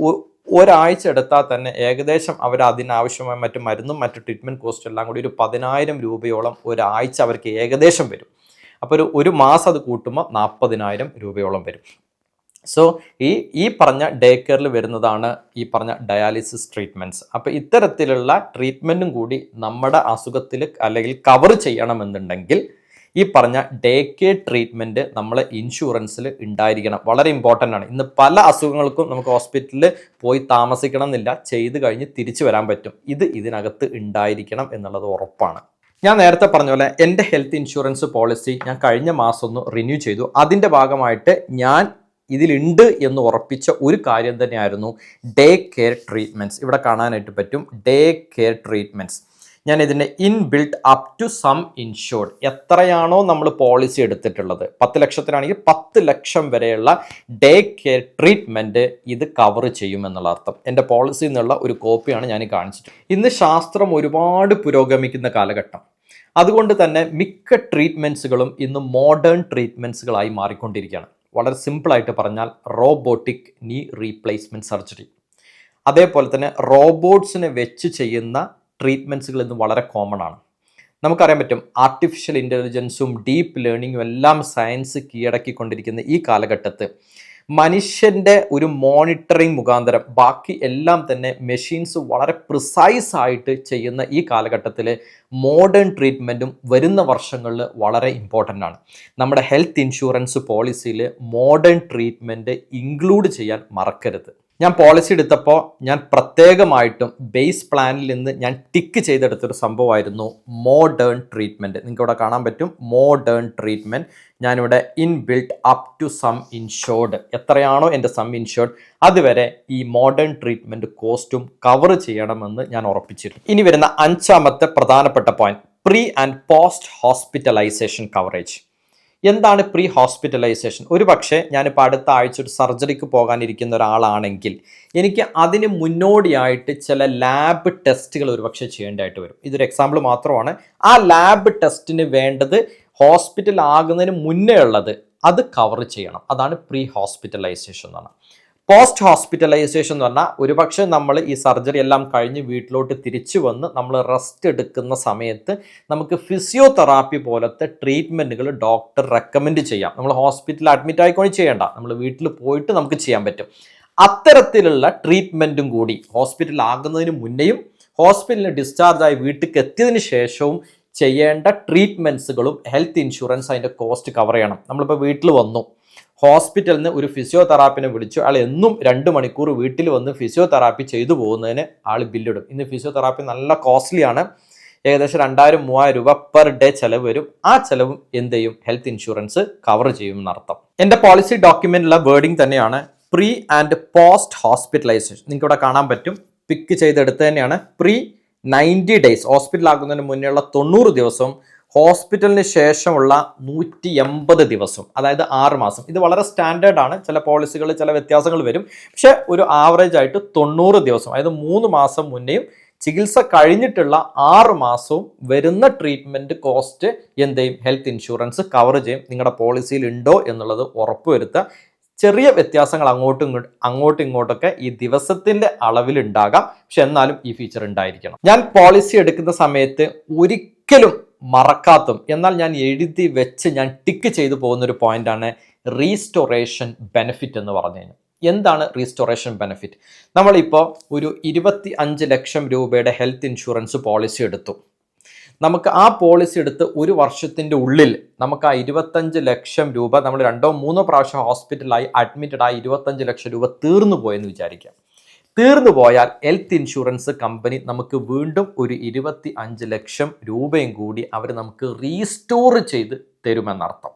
ഒരാഴ്ച എടുത്താൽ തന്നെ ഏകദേശം അവർ അതിനാവശ്യമായ മറ്റു മരുന്നും മറ്റു ട്രീറ്റ്മെൻറ്റ് കോസ്റ്റ് എല്ലാം കൂടി ഒരു 10,000 രൂപയോളം ഒരാഴ്ച അവർക്ക് ഏകദേശം വരും. അപ്പോൾ ഒരു മാസം അത് കൂട്ടുമ്പോൾ 40,000 രൂപയോളം വരും. സോ ഈ പറഞ്ഞ ഡേ കെയറിൽ വരുന്നതാണ് ഈ പറഞ്ഞ ഡയാലിസിസ് ട്രീറ്റ്മെൻറ്റ്സ്. അപ്പോൾ ഇത്തരത്തിലുള്ള ട്രീറ്റ്മെൻറ്റും കൂടി നമ്മുടെ അസുഖത്തിൽ അല്ലെങ്കിൽ കവർ ചെയ്യണമെന്നുണ്ടെങ്കിൽ ഈ പറഞ്ഞ ഡേ കെയർ ട്രീറ്റ്മെൻറ്റ് നമ്മളെ ഇൻഷുറൻസിൽ ഉണ്ടായിരിക്കണം. വളരെ ഇമ്പോർട്ടൻ്റ് ആണ്. ഇന്ന് പല അസുഖങ്ങൾക്കും നമുക്ക് ഹോസ്പിറ്റലിൽ പോയി താമസിക്കണം എന്നില്ല, ചെയ്ത് കഴിഞ്ഞ് തിരിച്ചു വരാൻ പറ്റും. ഇത് ഇതിനകത്ത് ഉണ്ടായിരിക്കണം എന്നുള്ളത് ഉറപ്പാണ്. ഞാൻ നേരത്തെ പറഞ്ഞ പോലെ എൻ്റെ ഹെൽത്ത് ഇൻഷുറൻസ് പോളിസി ഞാൻ കഴിഞ്ഞ മാസം ഒന്ന് റിന്യൂ ചെയ്തു. അതിൻ്റെ ഭാഗമായിട്ട് ഞാൻ ഇതിലുണ്ട് എന്ന് ഉറപ്പിച്ച ഒരു കാര്യം തന്നെയായിരുന്നു ഡേ കെയർ ട്രീറ്റ്മെൻറ്റ്സ്. ഇവിടെ കാണാനായിട്ട് പറ്റും ഡേ കെയർ ട്രീറ്റ്മെൻറ്റ്സ്. ഞാൻ ഇതിൻ്റെ inbuilt up to sum insured, എത്രയാണോ നമ്മൾ പോളിസി എടുത്തിട്ടുള്ളത്, 10 ലക്ഷത്തിനാണെങ്കിൽ 10 ലക്ഷം വരെയുള്ള ഡേ കെയർ ട്രീറ്റ്മെൻറ്റ് ഇത് കവർ ചെയ്യുമെന്നുള്ള അർത്ഥം. എൻ്റെ പോളിസിയിൽ നിന്നുള്ള ഒരു കോപ്പിയാണ് ഞാൻ കാണിച്ചിട്ട്. ഇന്ന് ശാസ്ത്രം ഒരുപാട് പുരോഗമിക്കുന്ന കാലഘട്ടം. അതുകൊണ്ട് തന്നെ മിക്ക ട്രീറ്റ്മെൻറ്റ്സുകളും ഇന്ന് മോഡേൺ ട്രീറ്റ്മെൻറ്റ്സുകളായി മാറിക്കൊണ്ടിരിക്കുകയാണ്. വളരെ സിമ്പിളായിട്ട് പറഞ്ഞാൽ റോബോട്ടിക് നീ റീപ്ലേസ്മെൻറ്റ് സർജറി, അതേപോലെ തന്നെ റോബോട്ട്സിനെ വെച്ച് ചെയ്യുന്ന ട്രീറ്റ്മെൻറ്റ്സുകൾ ഇന്ന് വളരെ കോമൺ ആണ്. നമുക്കറിയാൻ പറ്റും ആർട്ടിഫിഷ്യൽ ഇൻ്റലിജൻസും ഡീപ്പ് ലേണിങ്ങും എല്ലാം സയൻസ് കീഴടക്കിക്കൊണ്ടിരിക്കുന്ന ഈ കാലഘട്ടത്ത് മനുഷ്യൻ്റെ ഒരു മോണിറ്ററിങ് മുഖാന്തരം ബാക്കി എല്ലാം തന്നെ മെഷീൻസ് വളരെ പ്രിസൈസ് ആയിട്ട് ചെയ്യുന്ന ഈ കാലഘട്ടത്തിൽ മോഡേൺ ട്രീറ്റ്മെൻറ്റും വരുന്ന വർഷങ്ങളിൽ വളരെ ഇമ്പോർട്ടൻ്റ് ആണ്. നമ്മുടെ ഹെൽത്ത് ഇൻഷുറൻസ് പോളിസിയിൽ മോഡേൺ ട്രീറ്റ്മെൻറ്റ് ഇൻക്ലൂഡ് ചെയ്യാൻ മറക്കരുത്. ഞാൻ പോളിസി എടുത്തപ്പോൾ ഞാൻ പ്രത്യേകമായിട്ടും ബേസ് പ്ലാനിൽ നിന്ന് ഞാൻ ടിക്ക് ചെയ്തെടുത്തൊരു സംഭവമായിരുന്നു മോഡേൺ ട്രീറ്റ്മെൻറ്റ്. നിങ്ങൾക്ക് ഇവിടെ കാണാൻ പറ്റും മോഡേൺ ട്രീറ്റ്മെൻറ്റ്. ഞാനിവിടെ inbuilt up to sum insured, എത്രയാണോ എൻ്റെ സം ഇൻഷുർഡ് അതുവരെ ഈ മോഡേൺ ട്രീറ്റ്മെൻറ്റ് കോസ്റ്റും കവർ ചെയ്യണമെന്ന് ഞാൻ ഉറപ്പിച്ചിരുന്നു. ഇനി വരുന്ന 5ാമത്തെ പ്രധാനപ്പെട്ട point, pre and post hospitalisation coverage. എന്താണ് പ്രീ ഹോസ്പിറ്റലൈസേഷൻ? ഒരു പക്ഷേ ഞാനിപ്പോൾ അടുത്ത ആഴ്ച ഒരു സർജറിക്ക് പോകാനിരിക്കുന്ന ഒരാളാണെങ്കിൽ എനിക്ക് അതിന് മുന്നോടിയായിട്ട് ചില ലാബ് ടെസ്റ്റുകൾ ഒരുപക്ഷെ ചെയ്യേണ്ടതായിട്ട് വരും. ഇതൊരു എക്സാമ്പിൾ മാത്രമാണ്. ആ ലാബ് ടെസ്റ്റിന് വേണ്ടത് ഹോസ്പിറ്റൽ ആകുന്നതിന് മുന്നേ ഉള്ളത് അത് കവർ ചെയ്യണം. അതാണ് പ്രീ ഹോസ്പിറ്റലൈസേഷൻ എന്ന് പറഞ്ഞാൽ. പോസ്റ്റ് ഹോസ്പിറ്റലൈസേഷൻ എന്ന് പറഞ്ഞാൽ ഒരുപക്ഷെ നമ്മൾ ഈ സർജറി എല്ലാം കഴിഞ്ഞ് വീട്ടിലോട്ട് തിരിച്ചു വന്ന് നമ്മൾ റെസ്റ്റ് എടുക്കുന്ന സമയത്ത് നമുക്ക് ഫിസിയോതെറാപ്പി പോലത്തെ ട്രീറ്റ്മെൻറ്റുകൾ ഡോക്ടർ റെക്കമെൻഡ് ചെയ്യാം. നമ്മൾ ഹോസ്പിറ്റലിൽ അഡ്മിറ്റ് ആയിക്കൊണ്ട് ചെയ്യേണ്ട, നമ്മൾ വീട്ടിൽ പോയിട്ട് നമുക്ക് ചെയ്യാൻ പറ്റും. അത്തരത്തിലുള്ള ട്രീറ്റ്മെൻറ്റും കൂടി ഹോസ്പിറ്റലിൽ ആകുന്നതിന് മുന്നേയും ഹോസ്പിറ്റലിൽ ഡിസ്ചാർജ് ആയി വീട്ടിലേക്ക് എത്തിയതിന് ശേഷവും ചെയ്യേണ്ട ട്രീറ്റ്മെൻറ്റ്സുകളും ഹെൽത്ത് ഇൻഷുറൻസ് അതിൻ്റെ കോസ്റ്റ് കവർ ചെയ്യണം. നമ്മളിപ്പോൾ വീട്ടിൽ വന്നു, ഹോസ്പിറ്റലിൽ നിന്ന് ഒരു ഫിസിയോതെറാപ്പിനെ വിളിച്ചു, അയാൾ എന്നും 2 മണിക്കൂർ വീട്ടിൽ വന്ന് ഫിസിയോതെറാപ്പി ചെയ്തു പോകുന്നതിന് ആൾ ബില്ലിടും. ഇന്ന് ഫിസിയോതെറാപ്പി നല്ല കോസ്റ്റ്ലിയാണ്. ഏകദേശം 2000-3000 രൂപ പെർ ഡേ ചിലവ് വരും. ആ ചിലവും എന്ത് ചെയ്യും? ഹെൽത്ത് ഇൻഷുറൻസ് കവർ ചെയ്യുമെന്നർത്ഥം. എൻ്റെ പോളിസി ഡോക്യുമെന്റിലുള്ള വേർഡിംഗ് തന്നെയാണ് പ്രീ ആൻഡ് പോസ്റ്റ് ഹോസ്പിറ്റലൈസേഷൻ. നിങ്ങൾക്ക് ഇവിടെ കാണാൻ പറ്റും, പിക്ക് ചെയ്തെടുത്ത് തന്നെയാണ്. പ്രീ 90 ഡേയ്സ്, ഹോസ്പിറ്റലാകുന്നതിന് മുന്നേയുള്ള 90 ദിവസവും, ഹോസ്പിറ്റലിന് ശേഷമുള്ള 180 ദിവസം, അതായത് 6 മാസം. ഇത് വളരെ സ്റ്റാൻഡേർഡ് ആണ്. ചില പോളിസികൾ ചില വ്യത്യാസങ്ങൾ വരും. പക്ഷെ ഒരു ആവറേജ് ആയിട്ട് 90 ദിവസം, അതായത് 3 മാസം മുന്നേയും ചികിത്സ കഴിഞ്ഞിട്ടുള്ള 6 മാസവും വരുന്ന ട്രീറ്റ്മെൻറ്റ് കോസ്റ്റ് എന്ത് ചെയ്യും? ഹെൽത്ത് ഇൻഷുറൻസ് കവർ ചെയ്യും. നിങ്ങളുടെ പോളിസിയിൽ ഉണ്ടോ എന്നുള്ളത് ഉറപ്പുവരുത്തുക. ചെറിയ വ്യത്യാസങ്ങൾ അങ്ങോട്ടും ഇങ്ങോട്ടൊക്കെ ഈ ദിവസത്തിന്റെ അളവിൽ ഉണ്ടാകാം, പക്ഷെ എന്നാലും ഈ ഫീച്ചർ ഉണ്ടായിരിക്കണം. ഞാൻ പോളിസി എടുക്കുന്ന സമയത്ത് ഒരിക്കലും മറക്കാത്തും എന്നാൽ ഞാൻ എഴുതി വെച്ച് ഞാൻ ടിക്ക് ചെയ്തു പോകുന്ന ഒരു പോയിന്റാണ് റീസ്റ്റോറേഷൻ ബെനിഫിറ്റ് എന്ന് പറഞ്ഞു കഴിഞ്ഞാൽ. എന്താണ് റീസ്റ്റോറേഷൻ ബെനിഫിറ്റ്? നമ്മളിപ്പോൾ ഒരു 25 ലക്ഷം രൂപയുടെ ഹെൽത്ത് ഇൻഷുറൻസ് പോളിസി എടുത്തു. നമുക്ക് ആ പോളിസി എടുത്ത് ഒരു വർഷത്തിൻ്റെ ഉള്ളിൽ നമുക്ക് ആ 25 ലക്ഷം രൂപ, നമ്മൾ 2-3 പ്രാവശ്യം ഹോസ്പിറ്റലായി അഡ്മിറ്റഡ് ആയി 25 ലക്ഷം രൂപ തീർന്നു പോയെന്ന് വിചാരിക്കാം. തീർന്നു പോയാൽ ഹെൽത്ത് ഇൻഷുറൻസ് കമ്പനി നമുക്ക് വീണ്ടും ഒരു 25 ലക്ഷം രൂപയും കൂടി അവർ നമുക്ക് റീസ്റ്റോർ ചെയ്ത് തരുമെന്നർത്ഥം.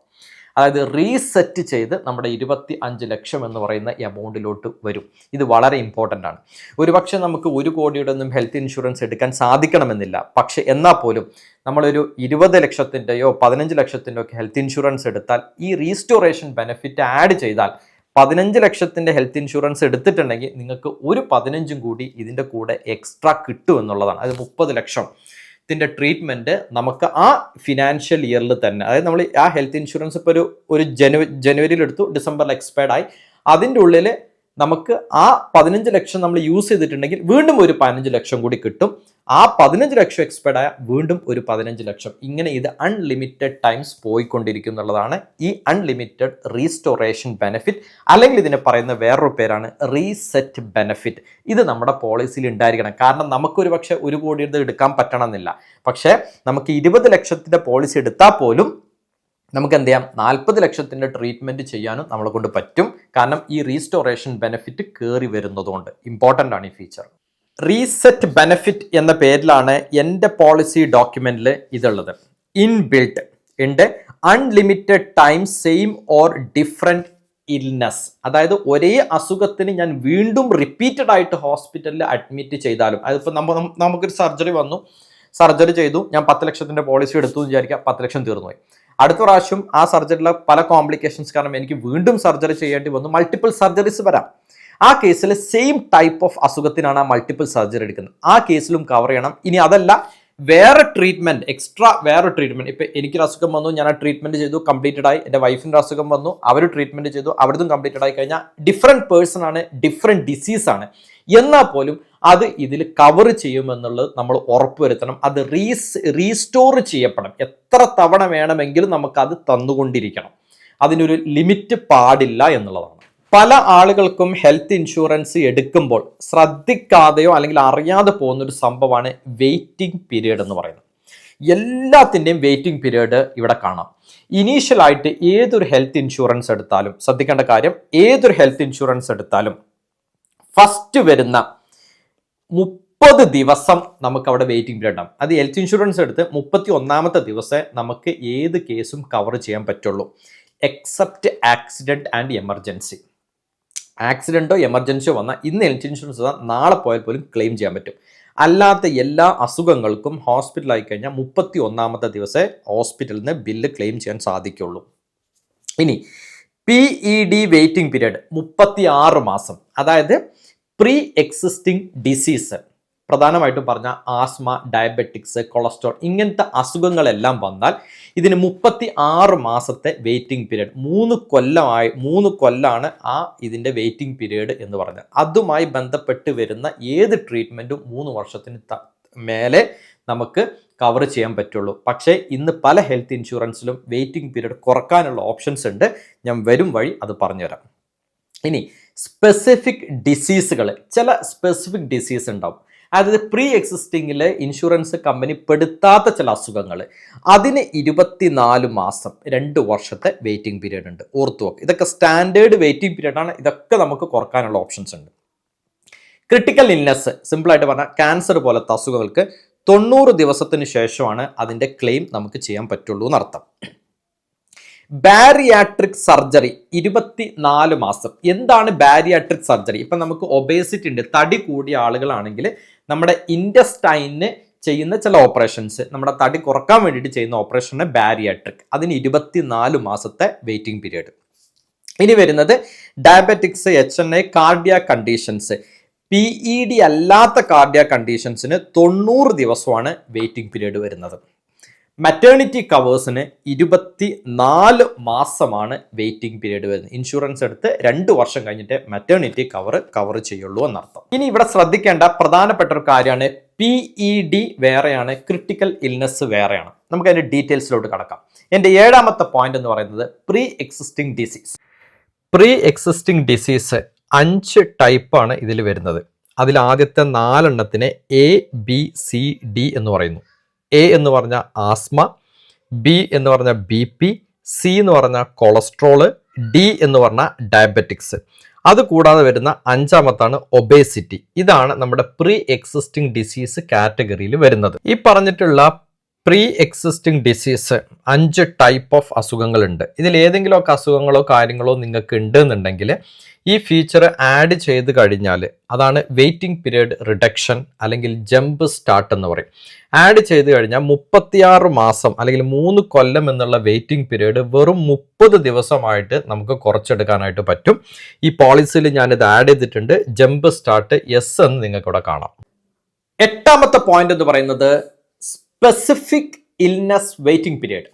അതായത് റീസെറ്റ് ചെയ്ത് നമ്മുടെ 25 ലക്ഷം എന്ന് പറയുന്ന എമൗണ്ടിലോട്ട് വരും. ഇത് വളരെ ഇമ്പോർട്ടൻ്റ് ആണ്. ഒരുപക്ഷെ നമുക്ക് 1 കോടിയുടെ ഒന്നും ഹെൽത്ത് ഇൻഷുറൻസ് എടുക്കാൻ സാധിക്കണമെന്നില്ല. പക്ഷെ എന്നാൽ പോലും നമ്മളൊരു 20 ലക്ഷത്തിൻ്റെയോ 15 ലക്ഷത്തിൻ്റെയോ ഒക്കെ ഹെൽത്ത് ഇൻഷുറൻസ് എടുത്താൽ ഈ റീസ്റ്റോറേഷൻ ബെനിഫിറ്റ് ആഡ് ചെയ്താൽ 15 ലക്ഷത്തിൻ്റെ ഹെൽത്ത് ഇൻഷുറൻസ് എടുത്തിട്ടുണ്ടെങ്കിൽ നിങ്ങൾക്ക് ഒരു 15 കൂടി ഇതിൻ്റെ കൂടെ എക്സ്ട്രാ കിട്ടും എന്നുള്ളതാണ്. അതായത് 30 ലക്ഷം ട്രീറ്റ്മെൻറ്റ് നമുക്ക് ആ ഫിനാൻഷ്യൽ ഇയറിൽ തന്നെ, അതായത് നമ്മൾ ആ ഹെൽത്ത് ഇൻഷുറൻസ് ഇപ്പോൾ ഒരു ജനുവരിയിൽ എടുത്തു, ഡിസംബറിൽ എക്സ്പയർഡ് ആയി, അതിൻ്റെ ഉള്ളിൽ നമുക്ക് ആ 15 ലക്ഷം നമ്മൾ യൂസ് ചെയ്തിട്ടുണ്ടെങ്കിൽ വീണ്ടും ഒരു 15 ലക്ഷം കൂടി കിട്ടും. ആ 15 ലക്ഷം എക്സ്പയർഡ് ആയ വീണ്ടും ഒരു 15 ലക്ഷം. ഇങ്ങനെ ഇത് അൺലിമിറ്റഡ് ടൈംസ് പോയിക്കൊണ്ടിരിക്കും എന്നുള്ളതാണ് ഈ അൺലിമിറ്റഡ് റീസ്റ്റോറേഷൻ ബെനിഫിറ്റ്, അല്ലെങ്കിൽ ഇതിനെ പറയുന്ന വേറൊരു പേരാണ് റീസെറ്റ് ബെനിഫിറ്റ്. ഇത് നമ്മുടെ പോളിസിയിൽ ഉണ്ടായിരിക്കണം. കാരണം നമുക്കൊരു പക്ഷേ 1 കോടി എടുക്കാൻ പറ്റണമെന്നില്ല. പക്ഷേ നമുക്ക് 20 ലക്ഷത്തിൻ്റെ പോളിസി എടുത്താൽ പോലും നമുക്ക് എന്ത് ചെയ്യാം? 40 ലക്ഷത്തിൻ്റെ ട്രീറ്റ്മെൻറ്റ് ചെയ്യാനും നമ്മളെ കൊണ്ട് പറ്റും. കാരണം ഈ റീസ്റ്റോറേഷൻ ബെനിഫിറ്റ് കയറി വരുന്നതുകൊണ്ട്. ഇമ്പോർട്ടൻ്റ് ആണ് ഈ ഫീച്ചർ. റീസെറ്റ് ബെനിഫിറ്റ് എന്ന പേരിലാണ് എൻ്റെ പോളിസി ഡോക്യുമെന്റിൽ ഇതുള്ളത്. ഇൻബിൽട്ട് ഉണ്ട് unlimited time same or different illness. അതായത് ഒരേ അസുഖത്തിന് ഞാൻ വീണ്ടും റിപ്പീറ്റഡ് ആയിട്ട് ഹോസ്പിറ്റലിൽ അഡ്മിറ്റ് ചെയ്താലും, അതിപ്പോൾ നമുക്കൊരു സർജറി ചെയ്തു, ഞാൻ 10 ലക്ഷത്തിൻ്റെ പോളിസി എടുത്തു എന്ന് വിചാരിക്കാം, 10 ലക്ഷം തീർന്നുപോയി. അടുത്ത പ്രാവശ്യം ആ സർജറിയിലെ പല കോംപ്ലിക്കേഷൻസ് കാരണം എനിക്ക് വീണ്ടും സർജറി ചെയ്യേണ്ടി വന്നു, മൾട്ടിപ്പിൾ സർജറീസ് വരാം. ആ കേസിൽ സെയിം ടൈപ്പ് ഓഫ് അസുഖത്തിനാണ് ആ മൾട്ടിപ്പിൾ സർജറി എടുക്കുന്നത്. ആ കേസിലും കവർ ചെയ്യണം. ഇനി അതല്ല, വേറെ ട്രീറ്റ്മെന്റ്, എക്സ്ട്രാ വേറെ ട്രീറ്റ്മെന്റ്, ഇപ്പൊ എനിക്കൊരു അസുഖം വന്നു, ഞാൻ ആ ട്രീറ്റ്മെന്റ് ചെയ്തു, കംപ്ലീറ്റഡ് ആയി. എൻ്റെ വൈഫിൻ്റെ അസുഖം വന്നു, അവർ ട്രീറ്റ്മെന്റ് ചെയ്തു, അവിടുന്ന് കംപ്ലീറ്റഡ് ആയി കഴിഞ്ഞാൽ ഡിഫറെന്റ് പേഴ്സൺ ആണ്, ഡിഫറെന്റ് ഡിസീസ് ആണ്. എന്നാൽ പോലും അത് ഇതിൽ കവർ ചെയ്യുമെന്നുള്ളത് നമ്മൾ ഉറപ്പുവരുത്തണം. അത് റീസ്റ്റോർ ചെയ്യപ്പെടണം. എത്ര തവണ വേണമെങ്കിലും നമുക്കത് തന്നുകൊണ്ടിരിക്കണം. അതിനൊരു ലിമിറ്റ് പാടില്ല എന്നുള്ളതാണ്. പല ആളുകൾക്കും ഹെൽത്ത് ഇൻഷുറൻസ് എടുക്കുമ്പോൾ ശ്രദ്ധിക്കാതെയോ അല്ലെങ്കിൽ അറിയാതെ പോകുന്നൊരു സംഭവമാണ് വെയിറ്റിംഗ് പീരീഡ് എന്ന് പറയുന്നത്. എല്ലാത്തിൻ്റെയും വെയിറ്റിംഗ് പീരീഡ് ഇവിടെ കാണാം. ഇനീഷ്യലായിട്ട് ഏതൊരു ഹെൽത്ത് ഇൻഷുറൻസ് എടുത്താലും ശ്രദ്ധിക്കേണ്ട കാര്യം, ഏതൊരു ഹെൽത്ത് ഇൻഷുറൻസ് എടുത്താലും ഫസ്റ്റ് വരുന്ന 30 ദിവസം നമുക്ക് അവിടെ വെയിറ്റിംഗ് പീരീഡ് ആണ്. അത് ഹെൽത്ത് ഇൻഷുറൻസ് എടുത്ത് 31ാമത്തെ ദിവസം നമുക്ക് ഏത് കേസും കവർ ചെയ്യാൻ പറ്റുള്ളൂ, എക്സെപ്റ്റ് ആക്സിഡന്റ് ആൻഡ് എമർജൻസി. ആക്സിഡന്റോ എമർജൻസിയോ വന്നാൽ ഇന്ന് ഹെൽത്ത് ഇൻഷുറൻസ് നാളെ പോയാൽ പോലും ക്ലെയിം ചെയ്യാൻ പറ്റും. അല്ലാത്ത എല്ലാ അസുഖങ്ങൾക്കും ഹോസ്പിറ്റലായി കഴിഞ്ഞാൽ 31ാമത്തെ ദിവസം ഹോസ്പിറ്റലിൽ നിന്ന് ബില്ല് ക്ലെയിം ചെയ്യാൻ സാധിക്കുള്ളൂ. ഇനി PED വെയിറ്റിംഗ് പീരീഡ് 36 മാസം. അതായത് പ്രീ എക്സിസ്റ്റിംഗ് ഡിസീസ്, പ്രധാനമായിട്ടും പറഞ്ഞാൽ ആസ്മ, ഡയബറ്റിക്സ്, കൊളസ്ട്രോൾ, ഇങ്ങനത്തെ അസുഖങ്ങളെല്ലാം വന്നാൽ ഇതിന് 36 മാസത്തെ വെയിറ്റിംഗ് പീരീഡ്, 3 കൊല്ലാണ് ആ ഇതിൻ്റെ വെയിറ്റിംഗ് പീരീഡ് എന്ന് പറഞ്ഞത്. അതുമായി ബന്ധപ്പെട്ട് വരുന്ന ഏത് ട്രീറ്റ്മെൻറ്റും 3 വർഷത്തിന് മേലെ നമുക്ക് കവർ ചെയ്യാൻ പറ്റുള്ളൂ. പക്ഷേ ഇന്ന് പല ഹെൽത്ത് ഇൻഷുറൻസിലും വെയിറ്റിംഗ് പീരീഡ് കുറക്കാനുള്ള ഓപ്ഷൻസ് ഉണ്ട്. ഞാൻ വരും വഴി അത് പറഞ്ഞുതരാം. ഇനി സ്പെസിഫിക് ഡിസീസുകൾ, ചില സ്പെസിഫിക് ഡിസീസ് ഉണ്ടാവും. അതായത് പ്രീ എക്സിസ്റ്റിങ്ങിൽ ഇൻഷുറൻസ് കമ്പനി പെടുത്താത്ത ചില അസുഖങ്ങൾ, അതിന് 24 മാസം 2 വർഷത്തെ വെയിറ്റിംഗ് പീരീഡ് ഉണ്ട്. ഓർത്തു വെക്കുക, ഇതൊക്കെ സ്റ്റാൻഡേർഡ് വെയിറ്റിംഗ് പീരീഡാണ്. ഇതൊക്കെ നമുക്ക് കുറക്കാനുള്ള ഓപ്ഷൻസ് ഉണ്ട്. ക്രിട്ടിക്കൽ ഇൽനെസ്, സിമ്പിളായിട്ട് പറഞ്ഞാൽ ക്യാൻസർ പോലത്തെ അസുഖങ്ങൾക്ക് 90 ദിവസത്തിന് ശേഷമാണ് അതിൻ്റെ ക്ലെയിം നമുക്ക് ചെയ്യാൻ പറ്റുള്ളൂ എന്നർത്ഥം. ബാരിയാട്രിക് സർജറി 24 മാസം. എന്താണ് ബാരിയാട്രിക് സർജറി? ഇപ്പം നമുക്ക് ഒബേസിറ്റി ഉണ്ട്, തടി കൂടിയ ആളുകളാണെങ്കിൽ നമ്മുടെ ഇൻറ്റസ്റ്റൈനിന് ചെയ്യുന്ന ചില ഓപ്പറേഷൻസ്, നമ്മുടെ തടി കുറക്കാൻ വേണ്ടിയിട്ട് ചെയ്യുന്ന ഓപ്പറേഷനാണ് ബാരിയാട്രിക്. അതിന് 24 മാസത്തെ വെയിറ്റിംഗ് പീരീഡ്. ഇനി വരുന്നത് diabetics, HNI, cardiac conditions. PED അല്ലാത്ത കാർഡിയാക് കണ്ടീഷൻസിന് 90 ദിവസമാണ് വെയിറ്റിംഗ് പീരീഡ് വരുന്നത്. മറ്റേണിറ്റി കവേഴ്സിന് 24 മാസമാണ് വെയിറ്റിംഗ് പീരീഡ് വരുന്നത്. ഇൻഷുറൻസ് എടുത്ത് 2 വർഷം കഴിഞ്ഞിട്ട് മറ്റേണിറ്റി കവർ ചെയ്യുള്ളൂ എന്നർത്ഥം. ഇനി ഇവിടെ ശ്രദ്ധിക്കേണ്ട പ്രധാനപ്പെട്ട ഒരു കാര്യമാണ്, PED വേറെയാണ്, ക്രിട്ടിക്കൽ ഇൽനെസ് വേറെയാണ്. നമുക്ക് അതിന്റെ ഡീറ്റെയിൽസിലോട്ട് കടക്കാം. എൻ്റെ 7ാമത്തെ പോയിന്റ് എന്ന് പറയുന്നത് pre existing disease. Pre existing disease 5 ടൈപ്പാണ് ഇതിൽ വരുന്നത്. അതിൽ ആദ്യത്തെ 4 എണ്ണത്തിനെ ABCD എന്ന് പറയുന്നു. A എന്ന് പറഞ്ഞാൽ ആസ്മ, B എന്ന് പറഞ്ഞാൽ BP, C എന്ന് പറഞ്ഞാൽ കൊളസ്ട്രോള്, D എന്ന് പറഞ്ഞാൽ ഡയബറ്റിക്സ്. അതുകൂടാതെ വരുന്ന 5ാമത്താണ് ഒബേസിറ്റി. ഇതാണ് നമ്മുടെ പ്രീ എക്സിസ്റ്റിംഗ് ഡിസീസ് കാറ്റഗറിയിൽ വരുന്നത്. ഈ പറഞ്ഞിട്ടുള്ള pre existing disease 5 type of അസുഖങ്ങളുണ്ട്. ഇതിൽ ഏതെങ്കിലുമൊക്കെ അസുഖങ്ങളോ കാര്യങ്ങളോ നിങ്ങൾക്ക് ഉണ്ടെന്നുണ്ടെങ്കിൽ ഈ ഫീച്ചർ ആഡ് ചെയ്ത് കഴിഞ്ഞാൽ, അതാണ് വെയിറ്റിംഗ് പീരീഡ് റിഡക്ഷൻ അല്ലെങ്കിൽ ജമ്പ് സ്റ്റാർട്ട് എന്ന് പറയും. ആഡ് ചെയ്ത് കഴിഞ്ഞാൽ 36 മാസം അല്ലെങ്കിൽ 3 കൊല്ലം എന്നുള്ള വെയിറ്റിംഗ് പീരീഡ് വെറും 30 ദിവസമായിട്ട് നമുക്ക് കുറച്ചെടുക്കാനായിട്ട് പറ്റും. ഈ പോളിസിയിൽ ഞാനിത് ആഡ് ചെയ്തിട്ടുണ്ട്. ജമ്പ് സ്റ്റാർട്ട് യെസ് എന്ന് നിങ്ങൾക്ക് ഇവിടെ കാണാം. 8ാമത്തെ പോയിന്റ് എന്ന് പറയുന്നത് സ്പെസിഫിക് ഇൽനെസ് വെയിറ്റിംഗ് പീരീഡ്.